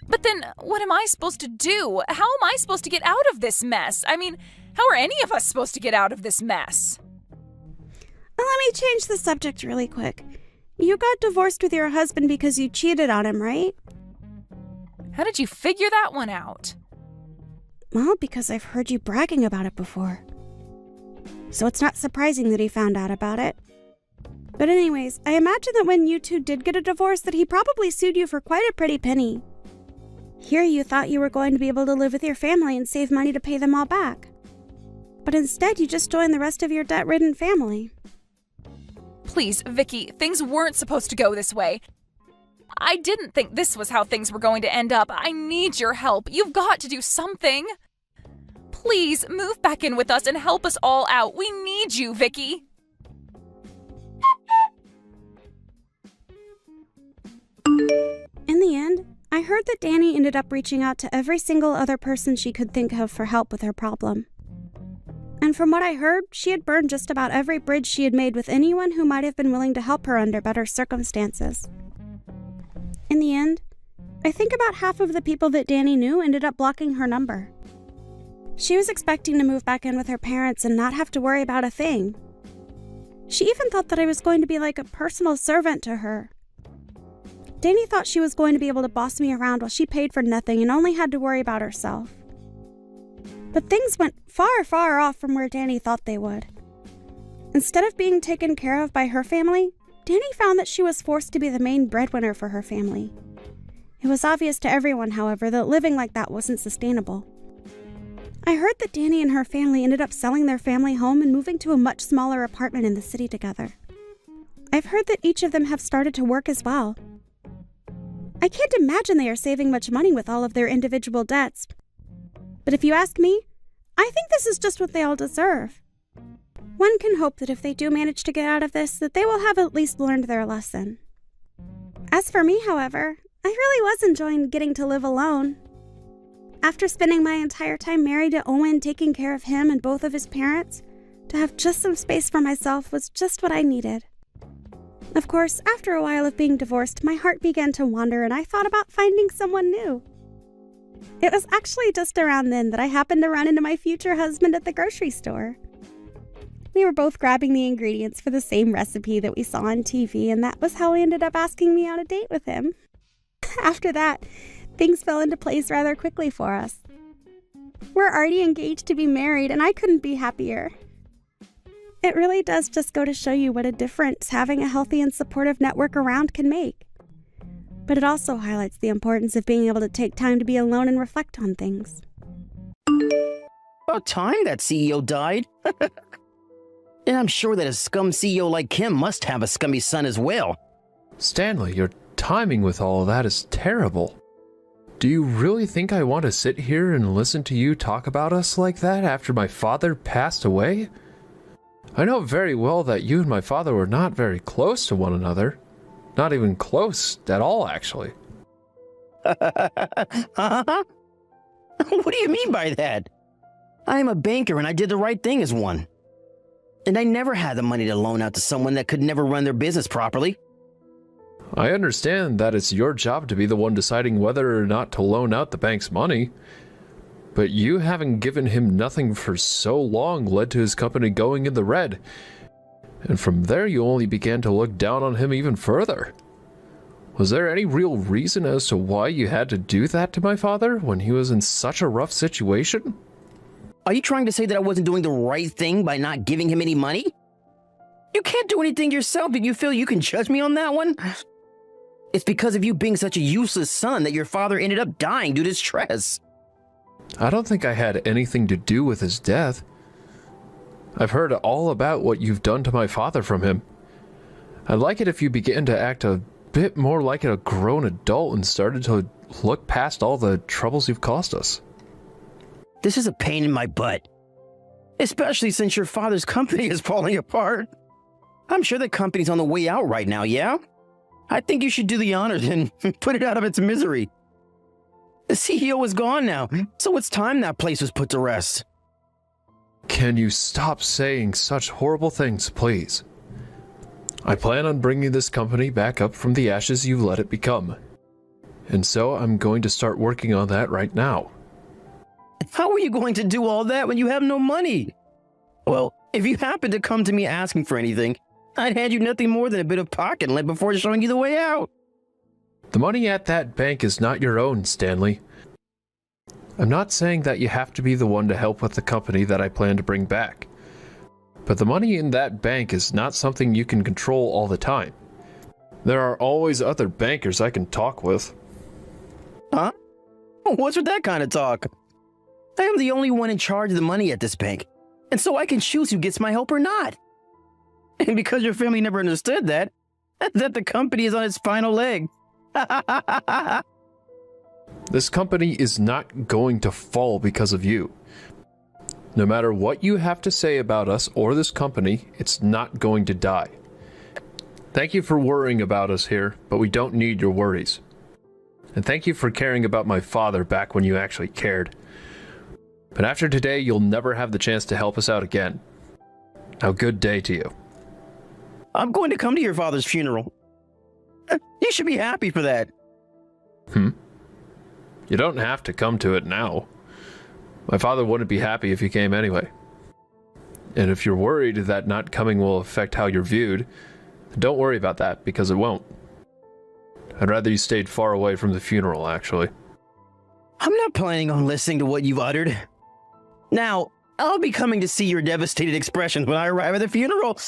But then, what am I supposed to do? How am I supposed to get out of this mess? I mean, how are any of us supposed to get out of this mess? Well, let me change the subject really quick. You got divorced with your husband because you cheated on him, right? How did you figure that one out? Well, because I've heard you bragging about it before. So it's not surprising that he found out about it. But anyways, I imagine that when you two did get a divorce that he probably sued you for quite a pretty penny. Here you thought you were going to be able to live with your family and save money to pay them all back. But instead you just joined the rest of your debt-ridden family. Please, Vicky, things weren't supposed to go this way. I didn't think this was how things were going to end up. I need your help. You've got to do something. Please, move back in with us and help us all out. We need you, Vicky. I heard that Danny ended up reaching out to every single other person she could think of for help with her problem. And from what I heard, she had burned just about every bridge she had made with anyone who might have been willing to help her under better circumstances. In the end, I think about half of the people that Danny knew ended up blocking her number. She was expecting to move back in with her parents and not have to worry about a thing. She even thought that I was going to be like a personal servant to her. Danny thought she was going to be able to boss me around while she paid for nothing and only had to worry about herself. But things went far, far off from where Danny thought they would. Instead of being taken care of by her family, Danny found that she was forced to be the main breadwinner for her family. It was obvious to everyone, however, that living like that wasn't sustainable. I heard that Danny and her family ended up selling their family home and moving to a much smaller apartment in the city together. I've heard that each of them have started to work as well. I can't imagine they are saving much money with all of their individual debts. But if you ask me, I think this is just what they all deserve. One can hope that if they do manage to get out of this, that they will have at least learned their lesson. As for me, however, I really was enjoying getting to live alone. After spending my entire time married to Owen, taking care of him and both of his parents, to have just some space for myself was just what I needed. Of course, after a while of being divorced, my heart began to wander and I thought about finding someone new. It was actually just around then that I happened to run into my future husband at the grocery store. We were both grabbing the ingredients for the same recipe that we saw on TV, and that was how he ended up asking me on a date with him. After that, things fell into place rather quickly for us. We're already engaged to be married, and I couldn't be happier. It really does just go to show you what a difference having a healthy and supportive network around can make. But it also highlights the importance of being able to take time to be alone and reflect on things. About time that CEO died. And I'm sure that a scum CEO like him must have a scummy son as well. Stanley, your timing with all of that is terrible. Do you really think I want to sit here and listen to you talk about us like that after my father passed away? I know very well that you and my father were not very close to one another. Not even close at all, actually. Uh-huh. What do you mean by that? I am a banker and I did the right thing as one. And I never had the money to loan out to someone that could never run their business properly. I understand that it's your job to be the one deciding whether or not to loan out the bank's money. But you having given him nothing for so long led to his company going in the red. And from there you only began to look down on him even further. Was there any real reason as to why you had to do that to my father when he was in such a rough situation? Are you trying to say that I wasn't doing the right thing by not giving him any money? You can't do anything yourself, and you feel you can judge me on that one? It's because of you being such a useless son that your father ended up dying due to stress. I don't think I had anything to do with his death. I've heard all about what you've done to my father from him. I'd like it if you began to act a bit more like a grown adult and started to look past all the troubles you've caused us. This is a pain in my butt. Especially since your father's company is falling apart. I'm sure the company's on the way out right now, yeah? I think you should do the honors and put it out of its misery. The CEO is gone now, so it's time that place was put to rest. Can you stop saying such horrible things, please? I plan on bringing this company back up from the ashes you've let it become. And so I'm going to start working on that right now. How are you going to do all that when you have no money? Well, if you happen to come to me asking for anything, I'd hand you nothing more than a bit of pocket lint before showing you the way out. The money at that bank is not your own, Stanley. I'm not saying that you have to be the one to help with the company that I plan to bring back. But the money in that bank is not something you can control all the time. There are always other bankers I can talk with. Huh? What's with that kind of talk? I am the only one in charge of the money at this bank, and so I can choose who gets my help or not. And because your family never understood that the company is on its final leg. This company is not going to fall because of you. No matter what you have to say about us or this company, it's not going to die. Thank you for worrying about us here, but we don't need your worries. And thank you for caring about my father back when you actually cared. But after today, you'll never have the chance to help us out again. Now, good day to you. I'm going to come to your father's funeral. You should be happy for that. You don't have to come to it now. My father wouldn't be happy if you came anyway. And if you're worried that not coming will affect how you're viewed, then don't worry about that, because it won't. I'd rather you stayed far away from the funeral, actually. I'm not planning on listening to what you've uttered. Now, I'll be coming to see your devastated expressions when I arrive at the funeral.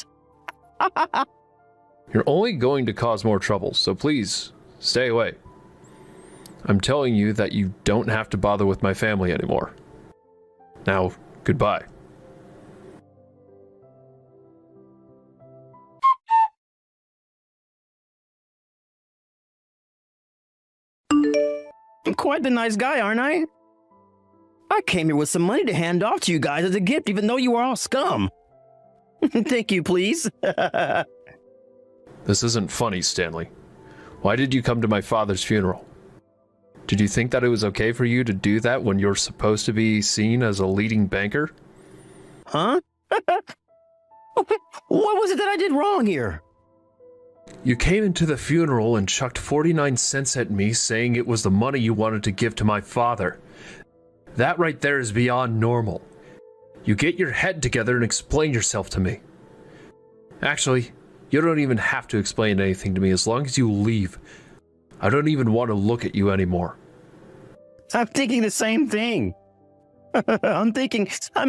You're only going to cause more trouble, so please, stay away. I'm telling you that you don't have to bother with my family anymore. Now, goodbye. I'm quite the nice guy, aren't I? I came here with some money to hand off to you guys as a gift, even though you were all scum. Thank you, please. This isn't funny, Stanley. Why did you come to my father's funeral? Did you think that it was okay for you to do that when you're supposed to be seen as a leading banker? Huh? What was it that I did wrong here? You came into the funeral and chucked 49 cents at me, saying it was the money you wanted to give to my father. That right there is beyond normal. You get your head together and explain yourself to me. Actually, you don't even have to explain anything to me as long as you leave. I don't even want to look at you anymore. I'm thinking the same thing. I'm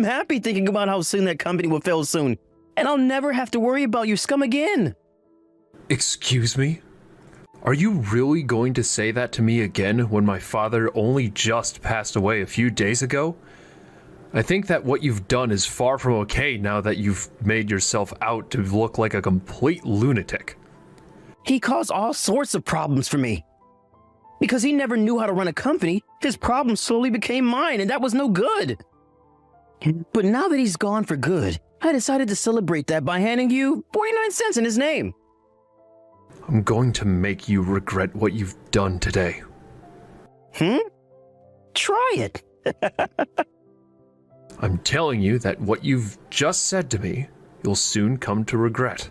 happy thinking about how soon that company will fail soon. And I'll never have to worry about your scum again. Excuse me? Are you really going to say that to me again when my father only just passed away a few days ago? I think that what you've done is far from okay now that you've made yourself out to look like a complete lunatic. He caused all sorts of problems for me. Because he never knew how to run a company, his problems slowly became mine, and that was no good. But now that he's gone for good, I decided to celebrate that by handing you 49 cents in his name. I'm going to make you regret what you've done today. Try it. I'm telling you that what you've just said to me, you'll soon come to regret.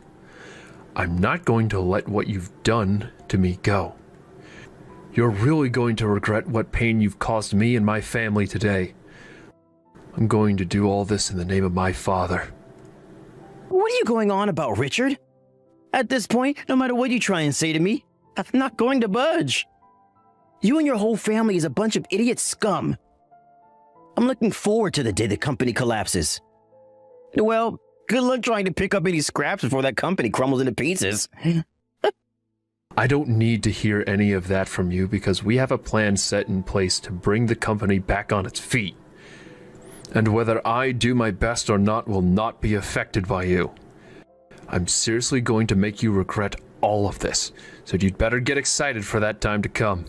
I'm not going to let what you've done to me go. You're really going to regret what pain you've caused me and my family today. I'm going to do all this in the name of my father. What are you going on about, Richard? At this point, no matter what you try and say to me, I'm not going to budge. You and your whole family is a bunch of idiot scum. I'm looking forward to the day the company collapses. Well, good luck trying to pick up any scraps before that company crumbles into pieces. I don't need to hear any of that from you because we have a plan set in place to bring the company back on its feet. And whether I do my best or not will not be affected by you. I'm seriously going to make you regret all of this, so you'd better get excited for that time to come.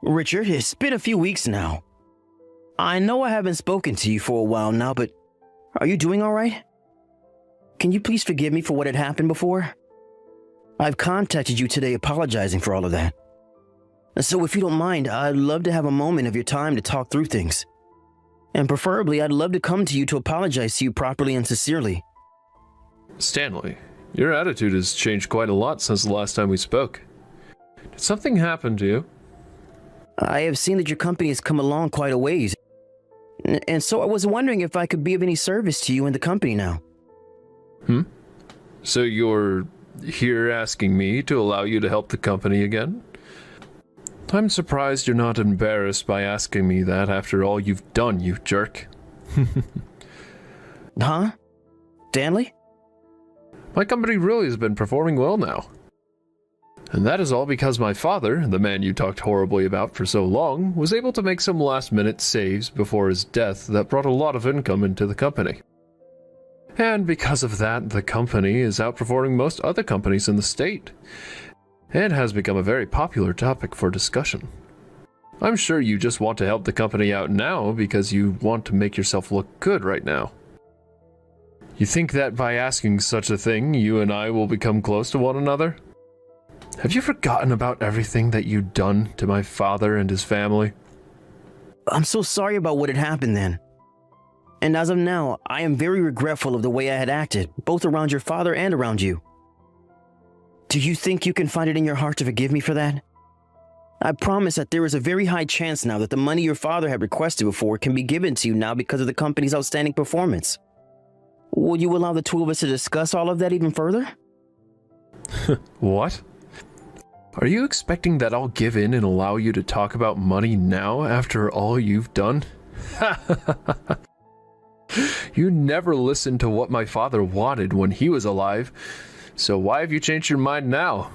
Richard, it's been a few weeks now. I know I haven't spoken to you for a while now, but are you doing all right? Can you please forgive me for what had happened before? I've contacted you today apologizing for all of that. So if you don't mind, I'd love to have a moment of your time to talk through things. And preferably, I'd love to come to you to apologize to you properly and sincerely. Stanley, your attitude has changed quite a lot since the last time we spoke. Did something happen to you? I have seen that your company has come along quite a ways. And so I was wondering if I could be of any service to you and the company now. So you're here asking me to allow you to help the company again? I'm surprised you're not embarrassed by asking me that after all you've done, you jerk. Huh? Stanley? My company really has been performing well now. And that is all because my father, the man you talked horribly about for so long, was able to make some last-minute saves before his death that brought a lot of income into the company. And because of that, the company is outperforming most other companies in the state. It has become a very popular topic for discussion. I'm sure you just want to help the company out now because you want to make yourself look good right now. You think that by asking such a thing, you and I will become close to one another? Have you forgotten about everything that you've done to my father and his family? I'm so sorry about what had happened then. And as of now, I am very regretful of the way I had acted, both around your father and around you. Do you think you can find it in your heart to forgive me for that? I promise that there is a very high chance now that the money your father had requested before can be given to you now because of the company's outstanding performance. Will you allow the two of us to discuss all of that even further? What? Are you expecting that I'll give in and allow you to talk about money now after all you've done? You never listened to what my father wanted when he was alive, so why have you changed your mind now?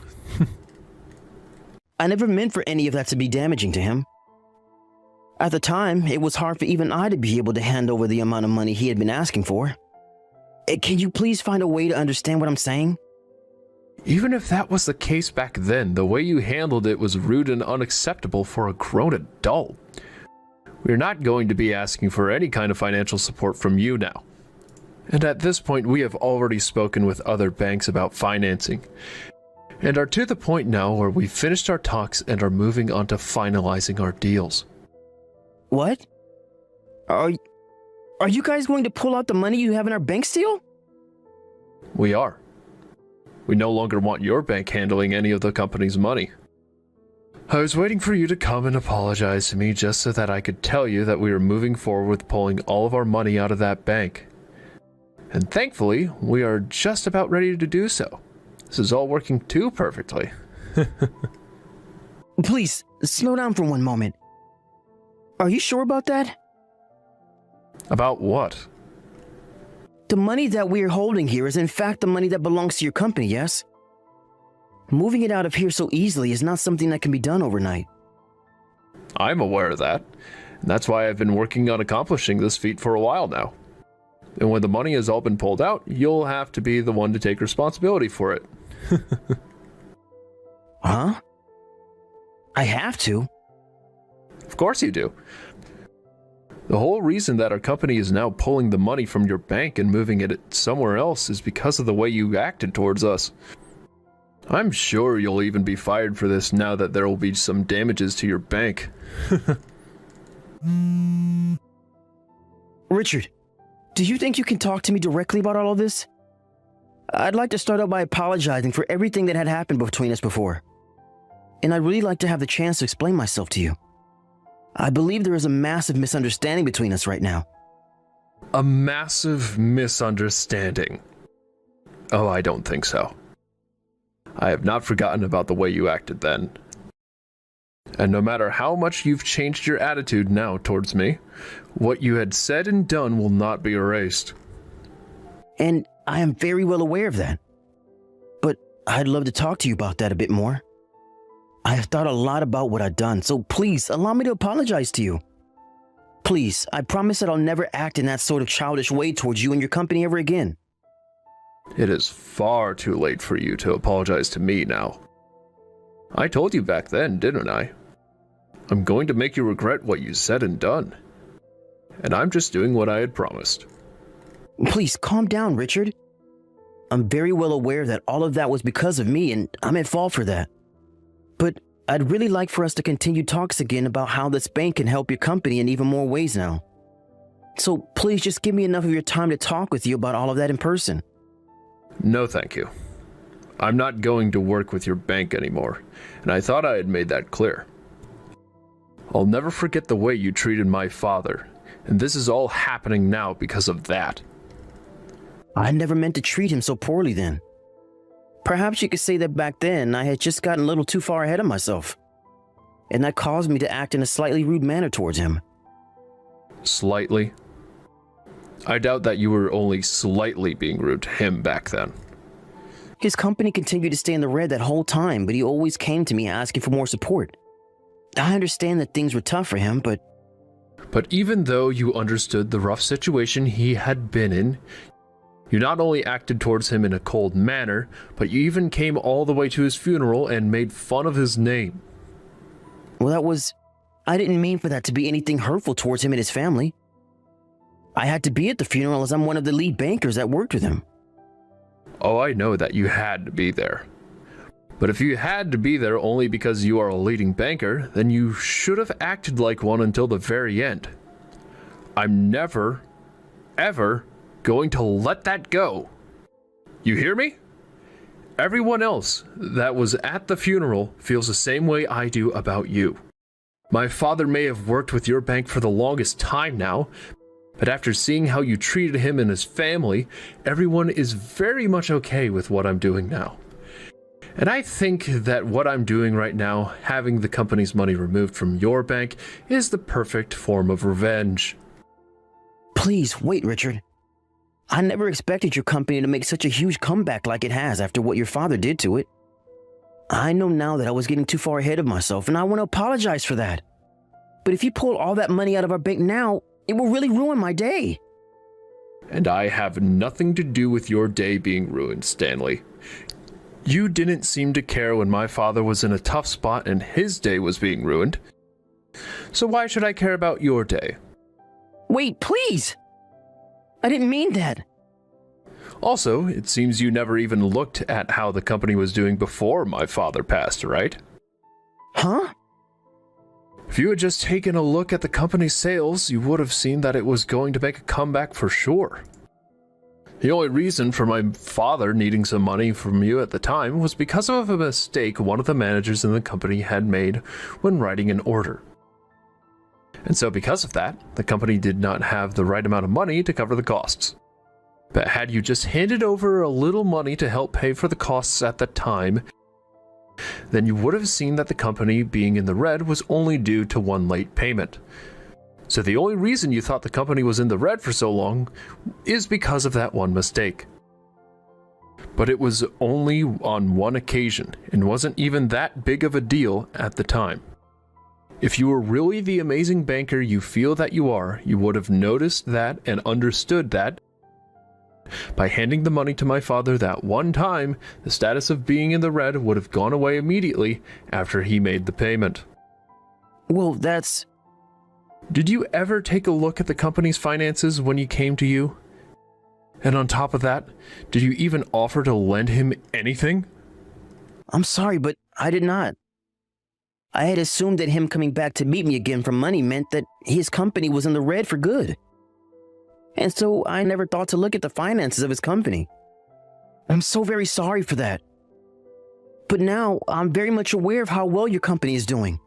I never meant for any of that to be damaging to him. At the time, it was hard for even I to be able to hand over the amount of money he had been asking for. Can you please find a way to understand what I'm saying? Even if that was the case back then, the way you handled it was rude and unacceptable for a grown adult. We're not going to be asking for any kind of financial support from you now. And at this point, we have already spoken with other banks about financing, and are to the point now where we've finished our talks and are moving on to finalizing our deals. What? Are you guys going to pull out the money you have in our bank still? We are. We no longer want your bank handling any of the company's money. I was waiting for you to come and apologize to me just so that I could tell you that we are moving forward with pulling all of our money out of that bank. And thankfully, we are just about ready to do so. This is all working too perfectly. Please, slow down for one moment. Are you sure about that? About what? The money that we are holding here is in fact the money that belongs to your company, yes? Moving it out of here so easily is not something that can be done overnight. I'm aware of that, and that's why I've been working on accomplishing this feat for a while now. And when the money has all been pulled out, you'll have to be the one to take responsibility for it. Huh? I have to? Of course you do. The whole reason that our company is now pulling the money from your bank and moving it somewhere else is because of the way you acted towards us. I'm sure you'll even be fired for this now that there will be some damages to your bank. Richard, do you think you can talk to me directly about all of this? I'd like to start out by apologizing for everything that had happened between us before. And I'd really like to have the chance to explain myself to you. I believe there is a massive misunderstanding between us right now. A massive misunderstanding? Oh, I don't think so. I have not forgotten about the way you acted then. And no matter how much you've changed your attitude now towards me, what you had said and done will not be erased. And I am very well aware of that. But I'd love to talk to you about that a bit more. I have thought a lot about what I've done, so please allow me to apologize to you. Please, I promise that I'll never act in that sort of childish way towards you and your company ever again. It is far too late for you to apologize to me now. I told you back then, didn't I? I'm going to make you regret what you said and done. And I'm just doing what I had promised. Please calm down, Richard. I'm very well aware that all of that was because of me, and I'm at fault for that. But I'd really like for us to continue talks again about how this bank can help your company in even more ways now. So please just give me enough of your time to talk with you about all of that in person. No, thank you. I'm not going to work with your bank anymore, and I thought I had made that clear. I'll never forget the way you treated my father, and this is all happening now because of that. I never meant to treat him so poorly then. Perhaps you could say that back then I had just gotten a little too far ahead of myself, and that caused me to act in a slightly rude manner towards him. Slightly? I doubt that you were only slightly being rude to him back then. His company continued to stay in the red that whole time, but he always came to me asking for more support. I understand that things were tough for him, but even though you understood the rough situation he had been in, you not only acted towards him in a cold manner, but you even came all the way to his funeral and made fun of his name. Well, I didn't mean for that to be anything hurtful towards him and his family. I had to be at the funeral as I'm one of the lead bankers that worked with him. Oh, I know that you had to be there. But if you had to be there only because you are a leading banker, then you should have acted like one until the very end. I'm never, ever going to let that go. You hear me? Everyone else that was at the funeral feels the same way I do about you. My father may have worked with your bank for the longest time now, but after seeing how you treated him and his family, everyone is very much okay with what I'm doing now. And I think that what I'm doing right now, having the company's money removed from your bank, is the perfect form of revenge. Please, wait, Richard. I never expected your company to make such a huge comeback like it has after what your father did to it. I know now that I was getting too far ahead of myself, and I want to apologize for that. But if you pull all that money out of our bank now, it will really ruin my day. And I have nothing to do with your day being ruined, Stanley. You didn't seem to care when my father was in a tough spot and his day was being ruined. So why should I care about your day? Wait, please! I didn't mean that. Also, it seems you never even looked at how the company was doing before my father passed, right? Huh? If you had just taken a look at the company's sales, you would have seen that it was going to make a comeback for sure. The only reason for my father needing some money from you at the time was because of a mistake one of the managers in the company had made when writing an order. And so because of that, the company did not have the right amount of money to cover the costs. But had you just handed over a little money to help pay for the costs at the time, then you would have seen that the company being in the red was only due to one late payment. So the only reason you thought the company was in the red for so long is because of that one mistake. But it was only on one occasion and wasn't even that big of a deal at the time. If you were really the amazing banker you feel that you are, you would have noticed that and understood that by handing the money to my father that one time, the status of being in the red would have gone away immediately after he made the payment. Well, that's... Did you ever take a look at the company's finances when he came to you? And on top of that, did you even offer to lend him anything? I'm sorry, but I did not. I had assumed that him coming back to meet me again for money meant that his company was in the red for good. And so I never thought to look at the finances of his company. I'm so very sorry for that. But now I'm very much aware of how well your company is doing.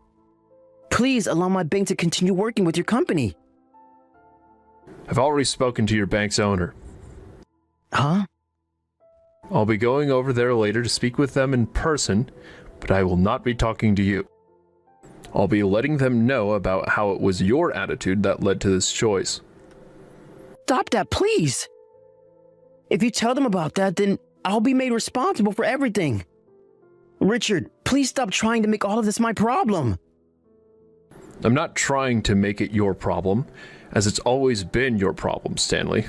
Please allow my bank to continue working with your company. I've already spoken to your bank's owner. Huh? I'll be going over there later to speak with them in person, but I will not be talking to you. I'll be letting them know about how it was your attitude that led to this choice. Stop that, please. If you tell them about that, then I'll be made responsible for everything. Richard, please stop trying to make all of this my problem. I'm not trying to make it your problem, as it's always been your problem, Stanley.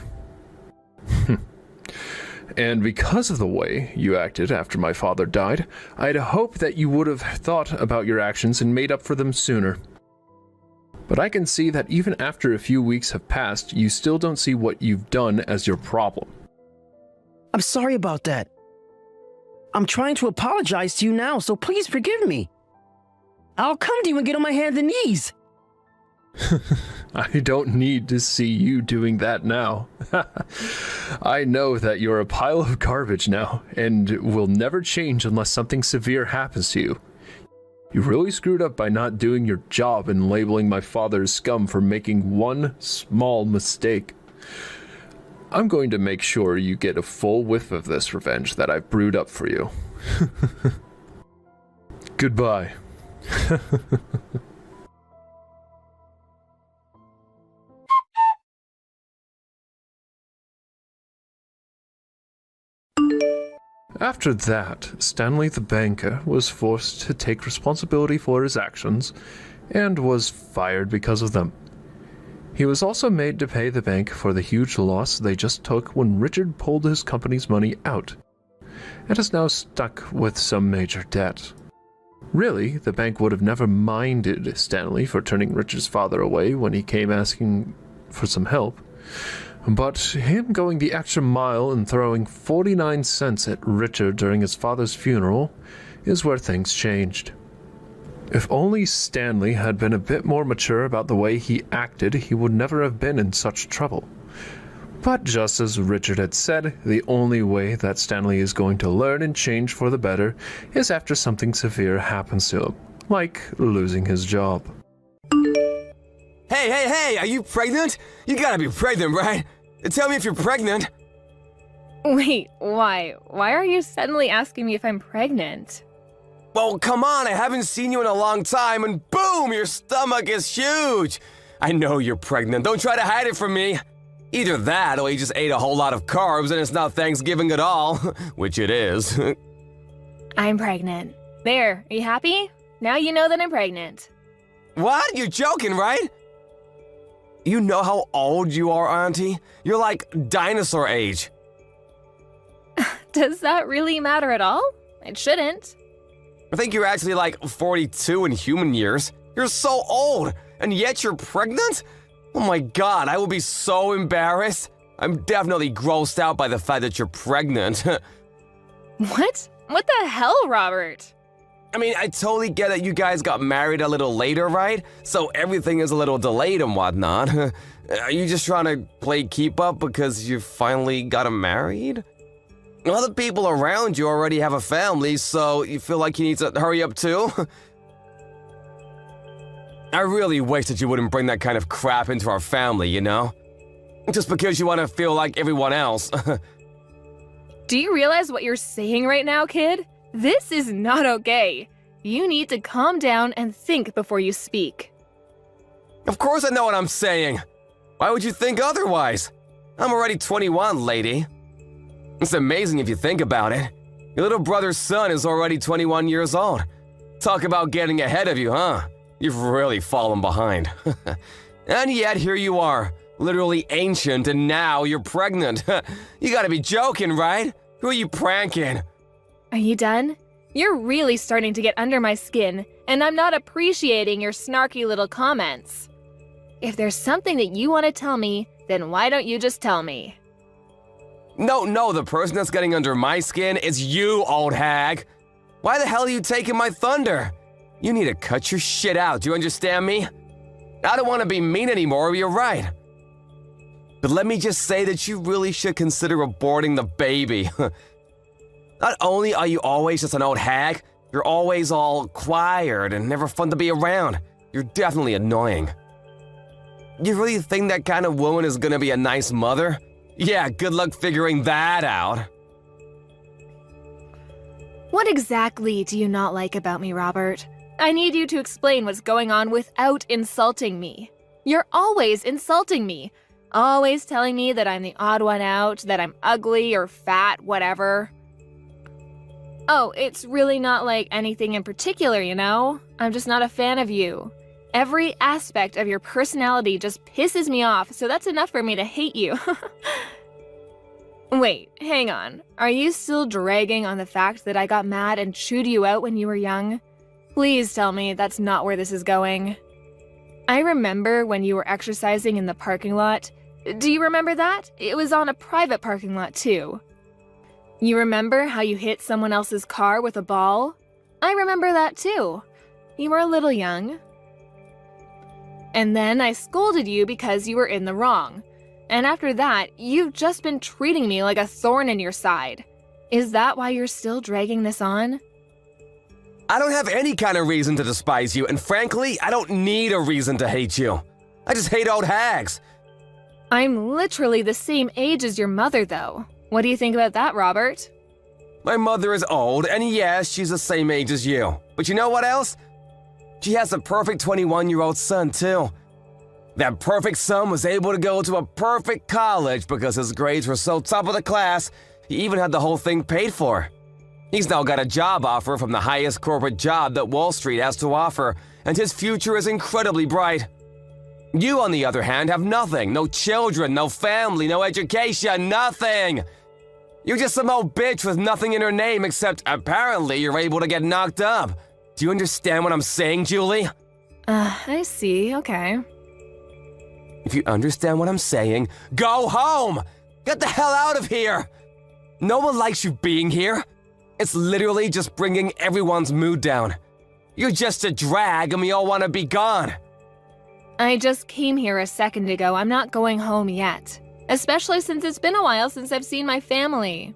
And because of the way you acted after my father died, I'd hoped that you would have thought about your actions and made up for them sooner. But I can see that even after a few weeks have passed, you still don't see what you've done as your problem. I'm sorry about that. I'm trying to apologize to you now, so please forgive me. I'll come to you and get on my hands and knees. I don't need to see you doing that now. I know that you're a pile of garbage now, and will never change unless something severe happens to you. You really screwed up by not doing your job and labeling my father's scum for making one small mistake. I'm going to make sure you get a full whiff of this revenge that I've brewed up for you. Goodbye. After that, Stanley the banker was forced to take responsibility for his actions and was fired because of them. He was also made to pay the bank for the huge loss they just took when Richard pulled his company's money out, and is now stuck with some major debt. Really, the bank would have never minded Stanley for turning Richard's father away when he came asking for some help, But him going the extra mile and throwing 49 cents at Richard during his father's funeral is where things changed. If only Stanley had been a bit more mature about the way he acted, he would never have been in such trouble. But just as Richard had said, the only way that Stanley is going to learn and change for the better is after something severe happens to him, like losing his job. Hey, are you pregnant? You gotta be pregnant, right? Tell me if you're pregnant. Wait, why? Why are you suddenly asking me if I'm pregnant? Well, come on, I haven't seen you in a long time, and boom, your stomach is huge. I know you're pregnant. Don't try to hide it from me. Either that, or you just ate a whole lot of carbs and it's not Thanksgiving at all, which it is. I'm pregnant. There, are you happy? Now you know that I'm pregnant. What? You're joking, right? You know how old you are, Auntie? You're like dinosaur age. Does that really matter at all? It shouldn't. I think you're actually like 42 in human years. You're so old, and yet you're pregnant? Oh my god, I will be so embarrassed. I'm definitely grossed out by the fact that you're pregnant. What? What the hell, Robert? I mean, I totally get that you guys got married a little later, right? So everything is a little delayed and whatnot. Are you just trying to play keep up because you finally got married? Other people around you already have a family, so you feel like you need to hurry up too? I really wish that you wouldn't bring that kind of crap into our family, you know? Just because you want to feel like everyone else. Do you realize what you're saying right now, kid? This is not okay. You need to calm down and think before you speak. Of course I know what I'm saying. Why would you think otherwise? I'm already 21, lady. It's amazing if you think about it. Your little brother's son is already 21 years old. Talk about getting ahead of you, huh? You've really fallen behind. And yet here you are, literally ancient, and now you're pregnant. You gotta be joking, right? Who are you pranking? Are you done? You're really starting to get under my skin, and I'm not appreciating your snarky little comments. If there's something that you want to tell me, then why don't you just tell me? No, the person that's getting under my skin is you, old hag. Why the hell are you taking my thunder? You need to cut your shit out, do you understand me? I don't want to be mean anymore, you're right. But let me just say that you really should consider aborting the baby. Not only are you always just an old hag, you're always all quiet and never fun to be around. You're definitely annoying. You really think that kind of woman is gonna be a nice mother? Yeah, good luck figuring that out. What exactly do you not like about me, Robert? I need you to explain what's going on without insulting me. You're always insulting me. Always telling me that I'm the odd one out, that I'm ugly or fat, whatever. Oh, it's really not like anything in particular, you know? I'm just not a fan of you. Every aspect of your personality just pisses me off, so that's enough for me to hate you. Wait, hang on. Are you still dragging on the fact that I got mad and chewed you out when you were young? Please tell me that's not where this is going. I remember when you were exercising in the parking lot. Do you remember that? It was on a private parking lot, too. You remember how you hit someone else's car with a ball? I remember that, too. You were a little young. And then I scolded you because you were in the wrong. And after that, you've just been treating me like a thorn in your side. Is that why you're still dragging this on? I don't have any kind of reason to despise you, and frankly, I don't need a reason to hate you. I just hate old hags. I'm literally the same age as your mother, though. What do you think about that, Robert? My mother is old, and yes, she's the same age as you. But you know what else? She has a perfect 21-year-old son, too. That perfect son was able to go to a perfect college because his grades were so top of the class, he even had the whole thing paid for. He's now got a job offer from the highest corporate job that Wall Street has to offer, and his future is incredibly bright. You, on the other hand, have nothing. No children, no family, no education, nothing. You're just some old bitch with nothing in her name except apparently you're able to get knocked up. Do you understand what I'm saying, Julie? I see, okay. If you understand what I'm saying, go home! Get the hell out of here! No one likes you being here. It's literally just bringing everyone's mood down. You're just a drag and we all want to be gone. I just came here a second ago. I'm not going home yet. Especially since it's been a while since I've seen my family.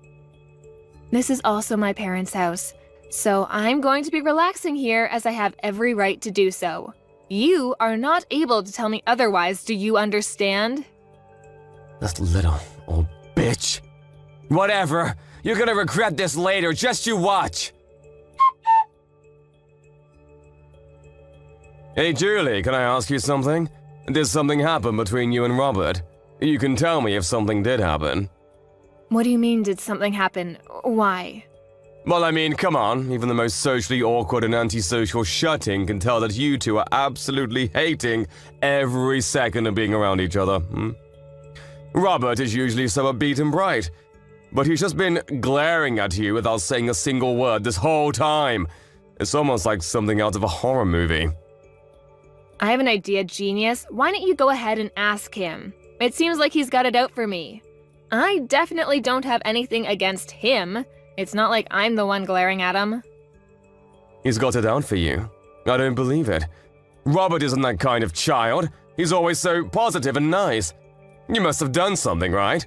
This is also my parents' house, so I'm going to be relaxing here as I have every right to do so. You are not able to tell me otherwise, do you understand? That little old bitch. Whatever. You're gonna regret this later, just you watch. Hey Julie, can I ask you something? Did something happen between you and Robert? You can tell me if something did happen. What do you mean, did something happen? Why? Well, I mean, come on. Even the most socially awkward and antisocial shutting can tell that you two are absolutely hating every second of being around each other. Robert is usually so upbeat and bright, but he's just been glaring at you without saying a single word this whole time. It's almost like something out of a horror movie. I have an idea, genius. Why don't you go ahead and ask him? It seems like he's got it out for me. I definitely don't have anything against him. It's not like I'm the one glaring at him. He's got it out for you. I don't believe it. Robert isn't that kind of child. He's always so positive and nice. You must have done something, right?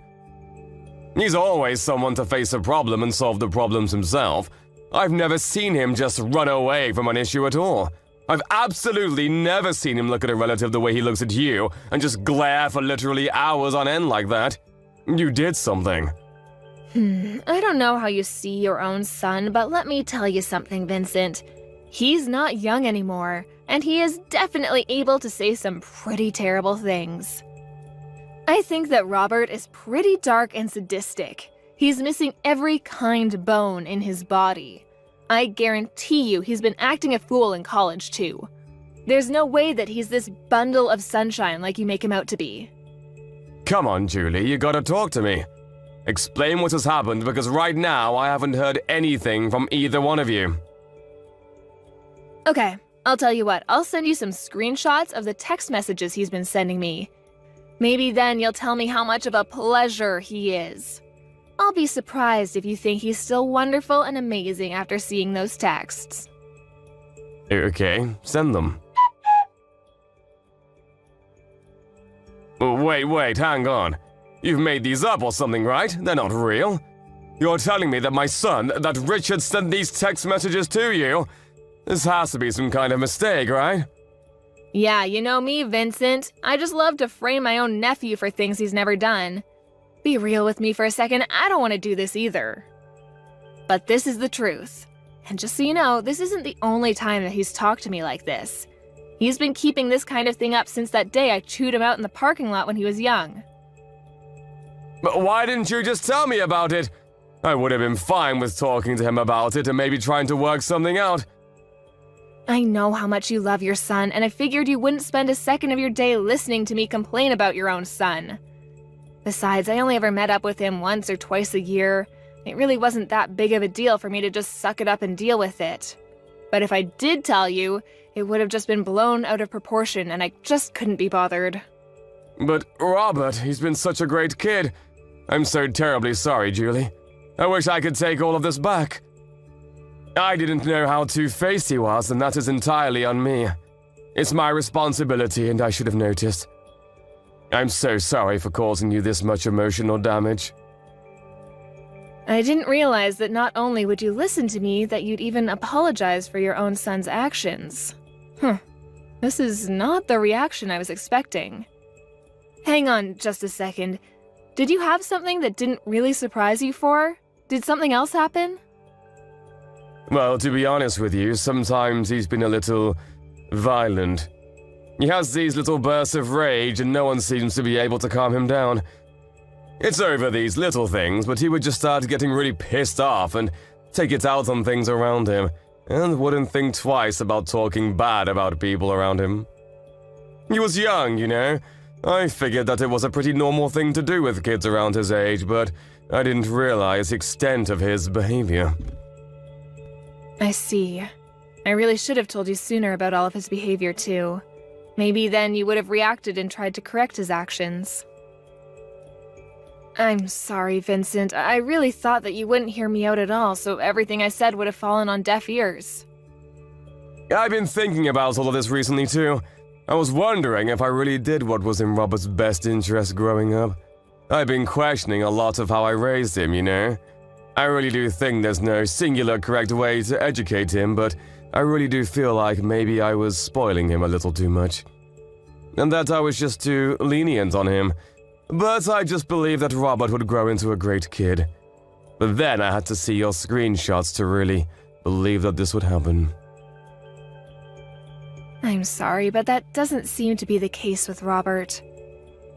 He's always someone to face a problem and solve the problems himself. I've never seen him just run away from an issue at all. I've absolutely never seen him look at a relative the way he looks at you and just glare for literally hours on end like that. You did something. I don't know how you see your own son, but let me tell you something, Vincent. He's not young anymore, and he is definitely able to say some pretty terrible things. I think that Robert is pretty dark and sadistic. He's missing every kind bone in his body. I guarantee you he's been acting a fool in college too. There's no way that he's this bundle of sunshine like you make him out to be. Come on, Julie, you gotta talk to me. Explain what has happened, because right now I haven't heard anything from either one of you. Okay, I'll tell you what, I'll send you some screenshots of the text messages he's been sending me. Maybe then you'll tell me how much of a pleasure he is. I'll be surprised if you think he's still wonderful and amazing after seeing those texts. Okay, send them. Wait, hang on. You've made these up or something, right? They're not real. You're telling me that my son, that Richard sent these text messages to you? This has to be some kind of mistake, right? Yeah, you know me, Vincent. I just love to frame my own nephew for things he's never done. Be real with me for a second, I don't want to do this either. But this is the truth. And just so you know, this isn't the only time that he's talked to me like this. He's been keeping this kind of thing up since that day I chewed him out in the parking lot when he was young. But why didn't you just tell me about it? I would have been fine with talking to him about it and maybe trying to work something out. I know how much you love your son, and I figured you wouldn't spend a second of your day listening to me complain about your own son. Besides, I only ever met up with him once or twice a year. It really wasn't that big of a deal for me to just suck it up and deal with it. But if I did tell you, it would have just been blown out of proportion, and I just couldn't be bothered. But Robert, he's been such a great kid. I'm so terribly sorry, Julie. I wish I could take all of this back. I didn't know how two-faced he was, and that is entirely on me. It's my responsibility, and I should have noticed. I'm so sorry for causing you this much emotional damage. I didn't realize that not only would you listen to me, that you'd even apologize for your own son's actions. This is not the reaction I was expecting. Hang on just a second. Did you have something that didn't really surprise you for? Did something else happen? Well, to be honest with you, sometimes he's been a little violent. He has these little bursts of rage and no one seems to be able to calm him down. It's over these little things, but he would just start getting really pissed off and take it out on things around him, and wouldn't think twice about talking bad about people around him. He was young, you know. I figured that it was a pretty normal thing to do with kids around his age, but I didn't realize the extent of his behavior. I see. I really should have told you sooner about all of his behavior, too. Maybe then you would have reacted and tried to correct his actions. I'm sorry, Vincent. I really thought that you wouldn't hear me out at all, so everything I said would have fallen on deaf ears. I've been thinking about all of this recently, too. I was wondering if I really did what was in Robert's best interest growing up. I've been questioning a lot of how I raised him, you know? I really do think there's no singular correct way to educate him, but I really do feel like maybe I was spoiling him a little too much. And that I was just too lenient on him. But I just believed that Robert would grow into a great kid. But then I had to see your screenshots to really believe that this would happen. I'm sorry, but that doesn't seem to be the case with Robert.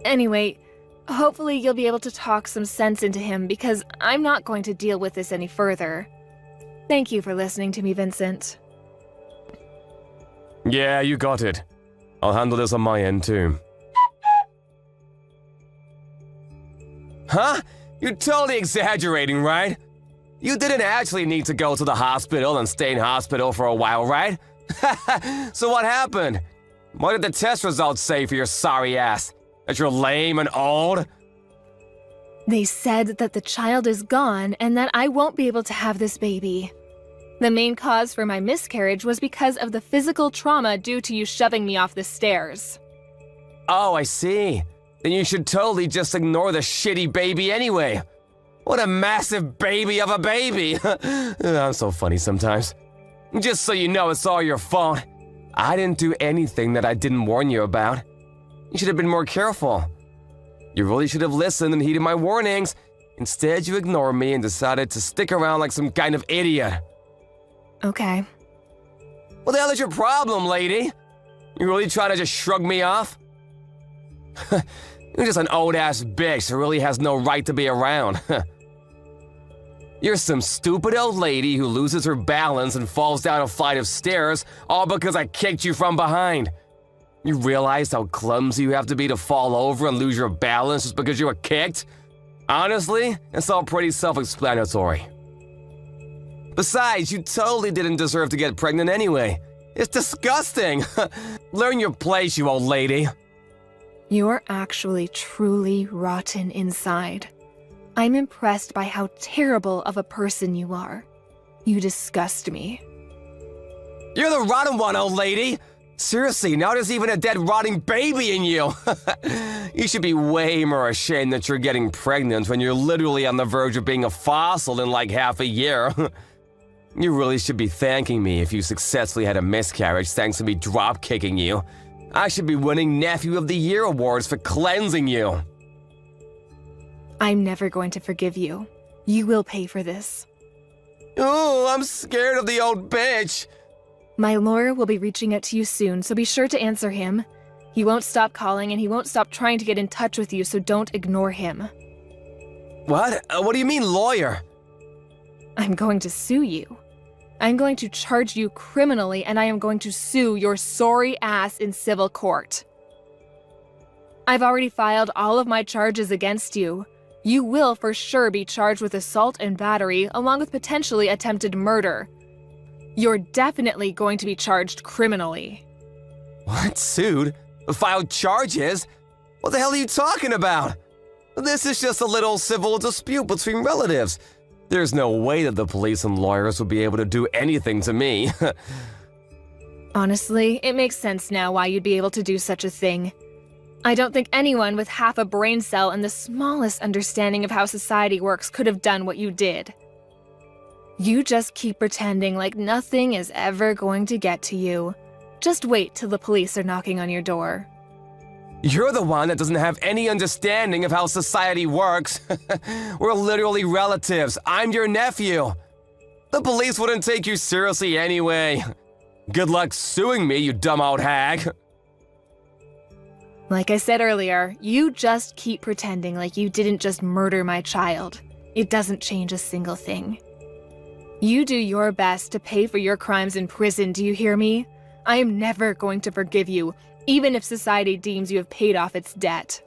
Anyway, hopefully you'll be able to talk some sense into him because I'm not going to deal with this any further. Thank you for listening to me, Vincent. Yeah, you got it. I'll handle this on my end, too. Huh? You're totally exaggerating, right? You didn't actually need to go to the hospital and stay in hospital for a while, right? So what happened? What did the test results say for your sorry ass? That you're lame and old? They said that the child is gone and that I won't be able to have this baby. The main cause for my miscarriage was because of the physical trauma due to you shoving me off the stairs. Oh, I see. Then you should totally just ignore the shitty baby anyway. What a massive baby of a baby. I'm so funny sometimes. Just so you know, it's all your fault. I didn't do anything that I didn't warn you about. You should have been more careful. You really should have listened and heeded my warnings. Instead, you ignored me and decided to stick around like some kind of idiot. Okay. What the hell is your problem, lady? You really trying to just shrug me off? You're just an old-ass bitch who really has no right to be around. You're some stupid old lady who loses her balance and falls down a flight of stairs all because I kicked you from behind. You realize how clumsy you have to be to fall over and lose your balance just because you were kicked? Honestly, it's all pretty self-explanatory. Besides, you totally didn't deserve to get pregnant anyway. It's disgusting. Learn your place, you old lady. You're actually truly rotten inside. I'm impressed by how terrible of a person you are. You disgust me. You're the rotten one, old lady. Seriously, now there's even a dead rotting baby in you. You should be way more ashamed that you're getting pregnant when you're literally on the verge of being a fossil in like half a year. You really should be thanking me if you successfully had a miscarriage thanks to me drop-kicking you. I should be winning Nephew of the Year awards for cleansing you. I'm never going to forgive you. You will pay for this. Oh, I'm scared of the old bitch. My lawyer will be reaching out to you soon, so be sure to answer him. He won't stop calling and he won't stop trying to get in touch with you, so don't ignore him. What? What do you mean, lawyer? I'm going to sue you. I'm going to charge you criminally and I am going to sue your sorry ass in civil court. I've already filed all of my charges against you. You will for sure be charged with assault and battery, along with potentially attempted murder. You're definitely going to be charged criminally. What? Sued? Filed charges? What the hell are you talking about? This is just a little civil dispute between relatives. There's no way that the police and lawyers will be able to do anything to me. Honestly, it makes sense now why you'd be able to do such a thing. I don't think anyone with half a brain cell and the smallest understanding of how society works could have done what you did. You just keep pretending like nothing is ever going to get to you. Just wait till the police are knocking on your door. You're the one that doesn't have any understanding of how society works. We're literally relatives. I'm your nephew. The police wouldn't take you seriously anyway. Good luck suing me, you dumb old hag. Like I said earlier, you just keep pretending like you didn't just murder my child. It doesn't change a single thing. You do your best to pay for your crimes in prison, do you hear me? I am never going to forgive you, even if society deems you have paid off its debt.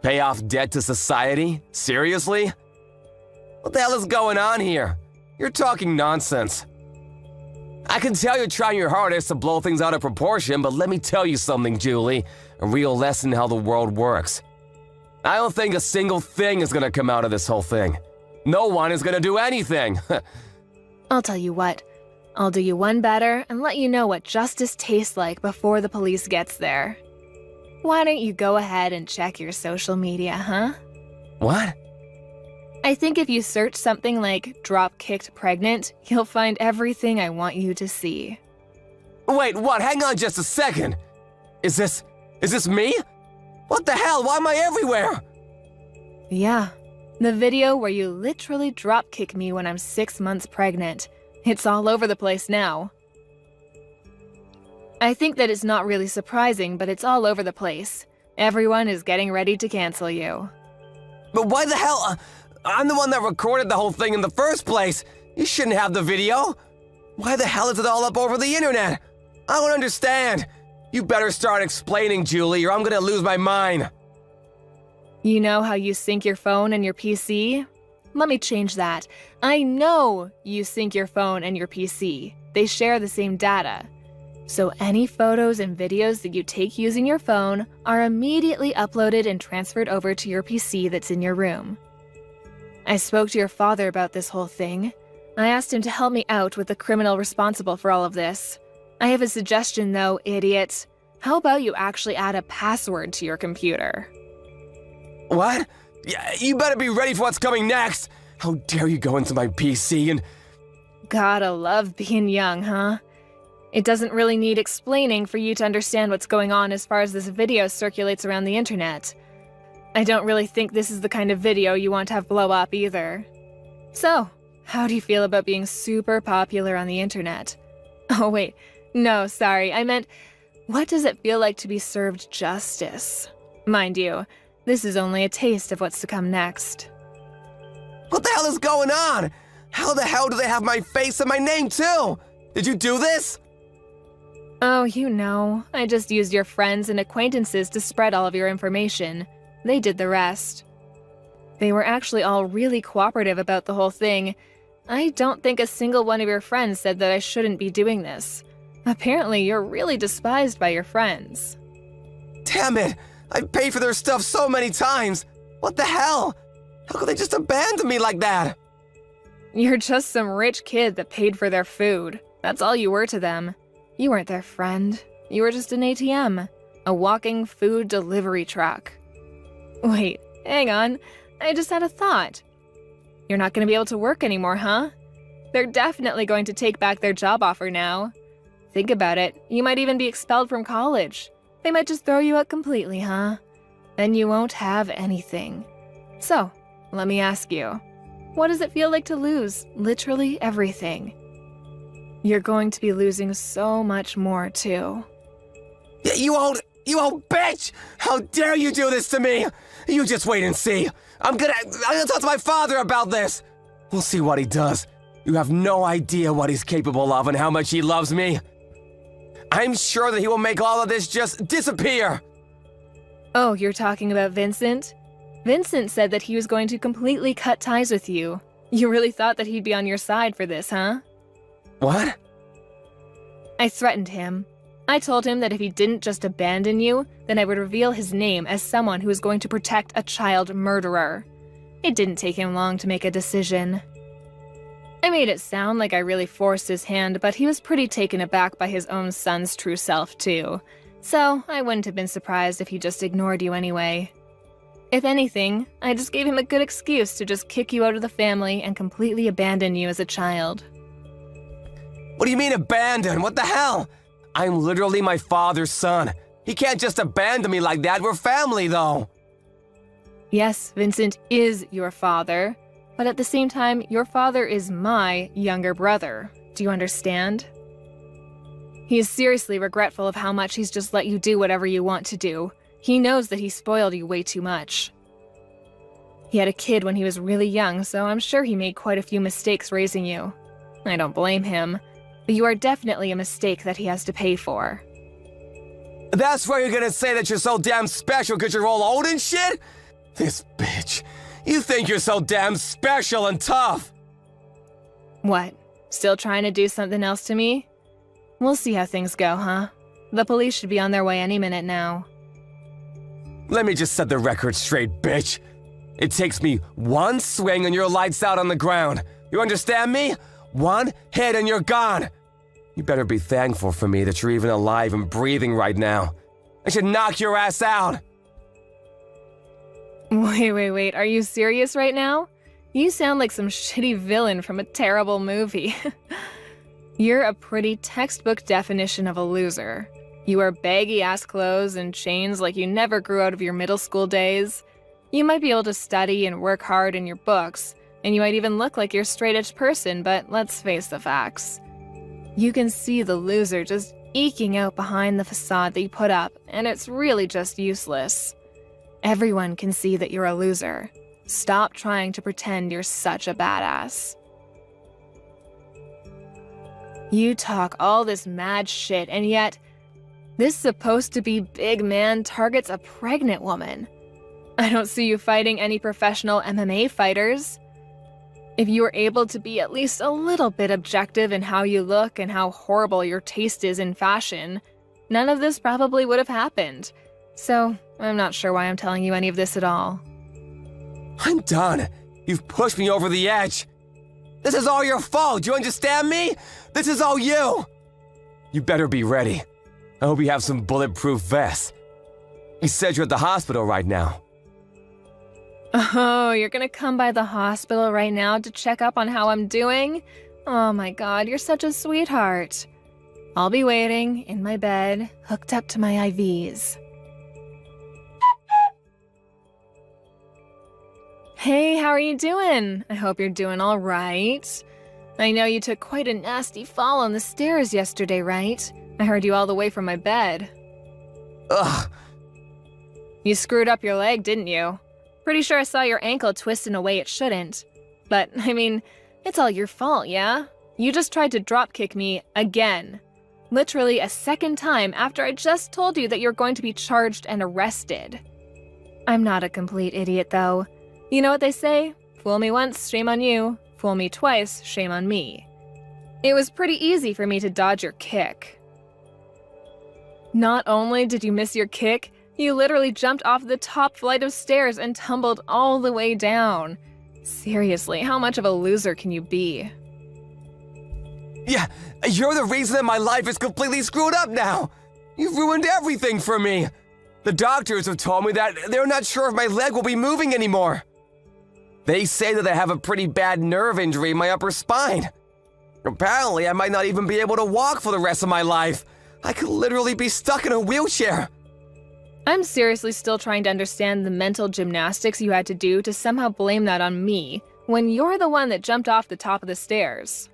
Pay off debt to society? I can tell you're trying your hardest to blow things out of proportion, but let me tell you something, Julie. A real lesson in how the world works. I don't think a single thing is gonna come out of this whole thing. No one is gonna do anything. I'll tell you what. I'll do you one better and let you know what justice tastes like before the police gets there. Why don't you go ahead and check your social media, huh? What? I think if you search something like drop-kicked pregnant, you'll find everything I want you to see. Wait, what? Hang on just a second. Is this me? What the hell? Why am I everywhere? Yeah, the video where you literally drop-kick me when I'm 6 months pregnant. It's all over the place now. I think that it's not really surprising, but it's all over the place. Everyone is getting ready to cancel you. But why the hell? I'm the one that recorded the whole thing in the first place. You shouldn't have the video. Why the hell is it all up over the internet? I don't understand. You better start explaining, Julie, or I'm gonna lose my mind. You know how you sync your phone and your PC? Let me change that. I know you sync your phone and your PC. They share the same data. So any photos and videos that you take using your phone are immediately uploaded and transferred over to your PC that's in your room. I spoke to your father about this whole thing. I asked him to help me out with the criminal responsible for all of this. I have a suggestion though, idiot. How about you actually add a password to your computer? What? Yeah, you better be ready for what's coming next. How dare you go into my PC and... Gotta love being young, huh? It doesn't really need explaining for you to understand what's going on as far as this video circulates around the internet. I don't really think this is the kind of video you want to have blow up either. So, how do you feel about being super popular on the internet? Oh wait, no, sorry, I meant, what does it feel like to be served justice? Mind you, this is only a taste of what's to come next. What the hell is going on? How the hell do they have my face and my name too? Did you do this? Oh, you know, I just used your friends and acquaintances to spread all of your information. They did the rest. They were actually all really cooperative about the whole thing. I don't think a single one of your friends said that I shouldn't be doing this. Apparently, you're really despised by your friends. Damn it! I paid for their stuff so many times! What the hell? How could they just abandon me like that? You're just some rich kid that paid for their food. That's all you were to them. You weren't their friend. You were just an ATM. A walking food delivery truck. Wait, hang on. I just had a thought. You're not going to be able to work anymore, huh? They're definitely going to take back their job offer now. Think about it. You might even be expelled from college. They might just throw you out completely, huh? Then you won't have anything. So, let me ask you. What does it feel like to lose literally everything? You're going to be losing so much more, too. You old bitch! How dare you do this to me? You just wait and see. I'm gonna talk to my father about this. We'll see what he does. You have no idea what he's capable of and how much he loves me. I'm sure that he will make all of this just disappear. Oh, you're talking about Vincent? Vincent said that he was going to completely cut ties with you. You really thought that he'd be on your side for this, huh? What? I threatened him. I told him that if he didn't just abandon you, then I would reveal his name as someone who was going to protect a child murderer. It didn't take him long to make a decision. I made it sound like I really forced his hand, but he was pretty taken aback by his own son's true self, too. So I wouldn't have been surprised if he just ignored you anyway. If anything, I just gave him a good excuse to just kick you out of the family and completely abandon you as a child. What do you mean abandon? What the hell? I'm literally my father's son. He can't just abandon me like that. We're family, though. Yes, Vincent is your father, but at the same time, your father is my younger brother. Do you understand? He is seriously regretful of how much he's just let you do whatever you want to do. He knows that he spoiled you way too much. He had a kid when he was really young, so I'm sure he made quite a few mistakes raising you. I don't blame him, but you are definitely a mistake that he has to pay for. That's why you're gonna say that you're so damn special because you're all old and shit? This bitch. You think you're so damn special and tough. What? Still trying to do something else to me? We'll see how things go, huh? The police should be on their way any minute now. Let me just set the record straight, bitch. It takes me one swing and you're lights out on the ground. You understand me? One hit and you're gone. You better be thankful for me that you're even alive and breathing right now. I should knock your ass out. Wait. Are you serious right now? You sound like some shitty villain from a terrible movie. You're a pretty textbook definition of a loser. You wear baggy-ass clothes and chains like you never grew out of your middle school days. You might be able to study and work hard in your books, and you might even look like you're a straight-edge person, but let's face the facts. You can see the loser just eking out behind the facade that you put up, and it's really just useless. Everyone can see that you're a loser. Stop trying to pretend you're such a badass. You talk all this mad shit, and yet, this supposed to be big man targets a pregnant woman. I don't see you fighting any professional MMA fighters. If you were able to be at least a little bit objective in how you look and how horrible your taste is in fashion, none of this probably would have happened. So, I'm not sure why I'm telling you any of this at all. I'm done. You've pushed me over the edge. This is all your fault. Do you understand me? This is all you. You better be ready. I hope you have some bulletproof vests. You said you're at the hospital right now. Oh, you're gonna come by the hospital right now to check up on how I'm doing? Oh my god, you're such a sweetheart. I'll be waiting, in my bed, hooked up to my IVs. Hey, how are you doing? I hope you're doing all right. I know you took quite a nasty fall on the stairs yesterday, right? I heard you all the way from my bed. Ugh. You screwed up your leg, didn't you? Pretty sure I saw your ankle twist in a way it shouldn't. But, I mean, it's all your fault, yeah? You just tried to dropkick me again. Literally a second time after I just told you that you're going to be charged and arrested. I'm not a complete idiot, though. You know what they say? Fool me once, shame on you. Fool me twice, shame on me. It was pretty easy for me to dodge your kick. Not only did you miss your kick, you literally jumped off the top flight of stairs and tumbled all the way down. Seriously, how much of a loser can you be? Yeah, you're the reason that my life is completely screwed up now. You've ruined everything for me. The doctors have told me that they're not sure if my leg will be moving anymore. They say that I have a pretty bad nerve injury in my upper spine. Apparently, I might not even be able to walk for the rest of my life. I could literally be stuck in a wheelchair. I'm seriously still trying to understand the mental gymnastics you had to do to somehow blame that on me, when you're the one that jumped off the top of the stairs.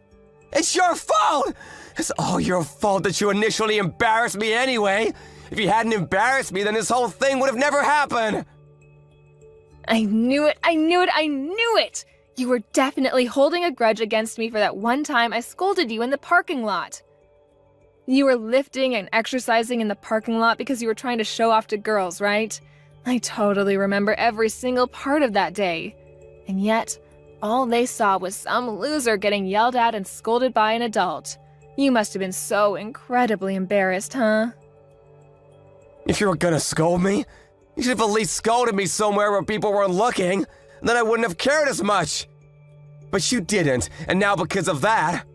It's your fault! It's all your fault that you initially embarrassed me anyway. If you hadn't embarrassed me, then this whole thing would have never happened. I knew it! You were definitely holding a grudge against me for that one time I scolded you in the parking lot. You were lifting and exercising in the parking lot because you were trying to show off to girls, right? I totally remember every single part of that day. And yet, all they saw was some loser getting yelled at and scolded by an adult. You must have been so incredibly embarrassed, huh? If you were gonna scold me, you should have at least scolded me somewhere where people weren't looking. Then I wouldn't have cared as much. But you didn't, and now because of that...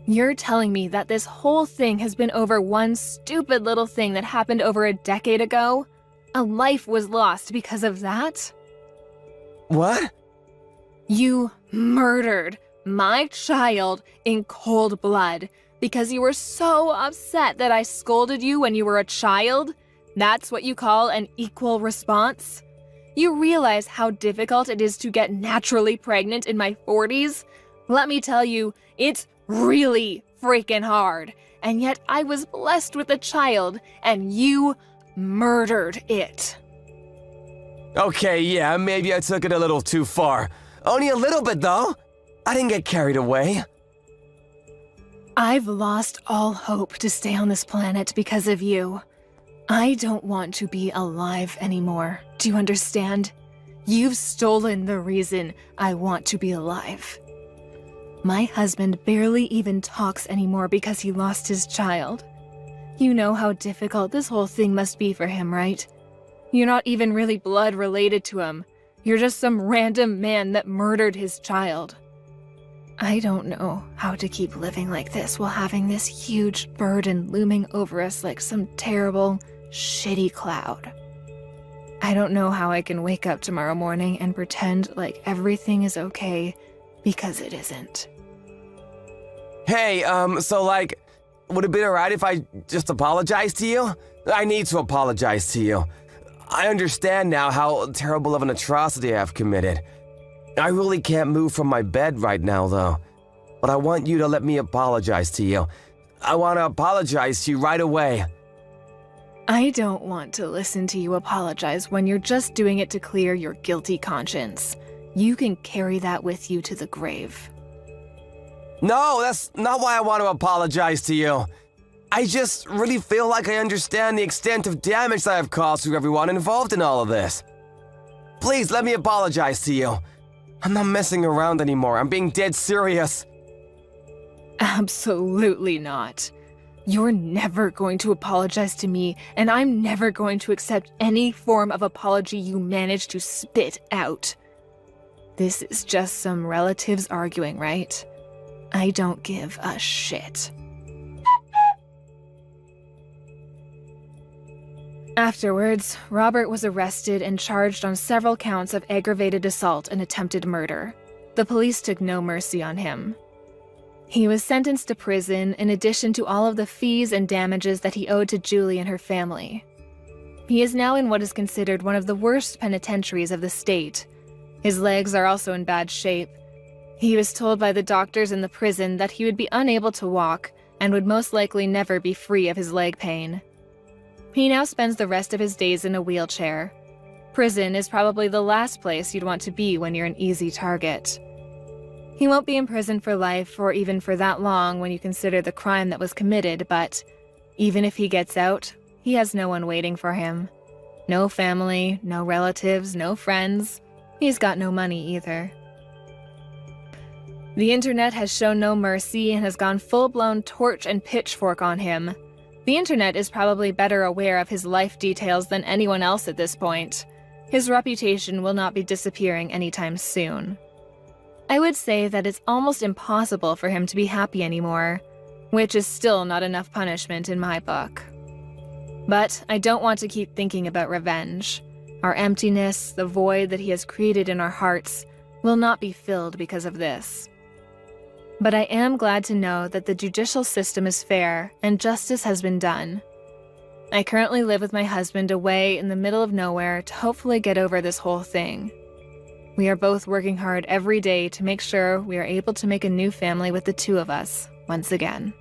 You're telling me that this whole thing has been over one stupid little thing that happened over a decade ago? A life was lost because of that? What? You murdered my child in cold blood because you were so upset that I scolded you when you were a child? That's what you call an equal response? You realize how difficult it is to get naturally pregnant in my 40s? Let me tell you, it's really freaking hard. And yet I was blessed with a child, and you murdered it. Okay, yeah, maybe I took it a little too far. Only a little bit, though. I didn't get carried away. I've lost all hope to stay on this planet because of you. I don't want to be alive anymore. Do you understand? You've stolen the reason I want to be alive. My husband barely even talks anymore because he lost his child. You know how difficult this whole thing must be for him, right? You're not even really blood related to him. You're just some random man that murdered his child. I don't know how to keep living like this while having this huge burden looming over us like some terrible, shitty cloud. I don't know how I can wake up tomorrow morning and pretend like everything is okay, because it isn't. Hey, would it be alright if I just apologize to you? I need to apologize to you. I understand now how terrible of an atrocity I've committed. I really can't move from my bed right now, though. But I want you to let me apologize to you. I want to apologize to you right away. I don't want to listen to you apologize when you're just doing it to clear your guilty conscience. You can carry that with you to the grave. No, that's not why I want to apologize to you. I just really feel like I understand the extent of damage that I've caused to everyone involved in all of this. Please let me apologize to you. I'm not messing around anymore. I'm being dead serious. Absolutely not. You're never going to apologize to me, and I'm never going to accept any form of apology you manage to spit out. This is just some relatives arguing, right? I don't give a shit. Afterwards, Robert was arrested and charged on several counts of aggravated assault and attempted murder. The police took no mercy on him. He was sentenced to prison in addition to all of the fees and damages that he owed to Julie and her family. He is now in what is considered one of the worst penitentiaries of the state. His legs are also in bad shape. He was told by the doctors in the prison that he would be unable to walk and would most likely never be free of his leg pain. He now spends the rest of his days in a wheelchair. Prison is probably the last place you'd want to be when you're an easy target. He won't be in prison for life or even for that long when you consider the crime that was committed, but even if he gets out, he has no one waiting for him. No family, no relatives, no friends. He's got no money either. The internet has shown no mercy and has gone full-blown torch and pitchfork on him. The internet is probably better aware of his life details than anyone else at this point. His reputation will not be disappearing anytime soon. I would say that it's almost impossible for him to be happy anymore, which is still not enough punishment in my book. But I don't want to keep thinking about revenge. Our emptiness, the void that he has created in our hearts, will not be filled because of this. But I am glad to know that the judicial system is fair and justice has been done. I currently live with my husband away in the middle of nowhere to hopefully get over this whole thing. We are both working hard every day to make sure we are able to make a new family with the two of us once again.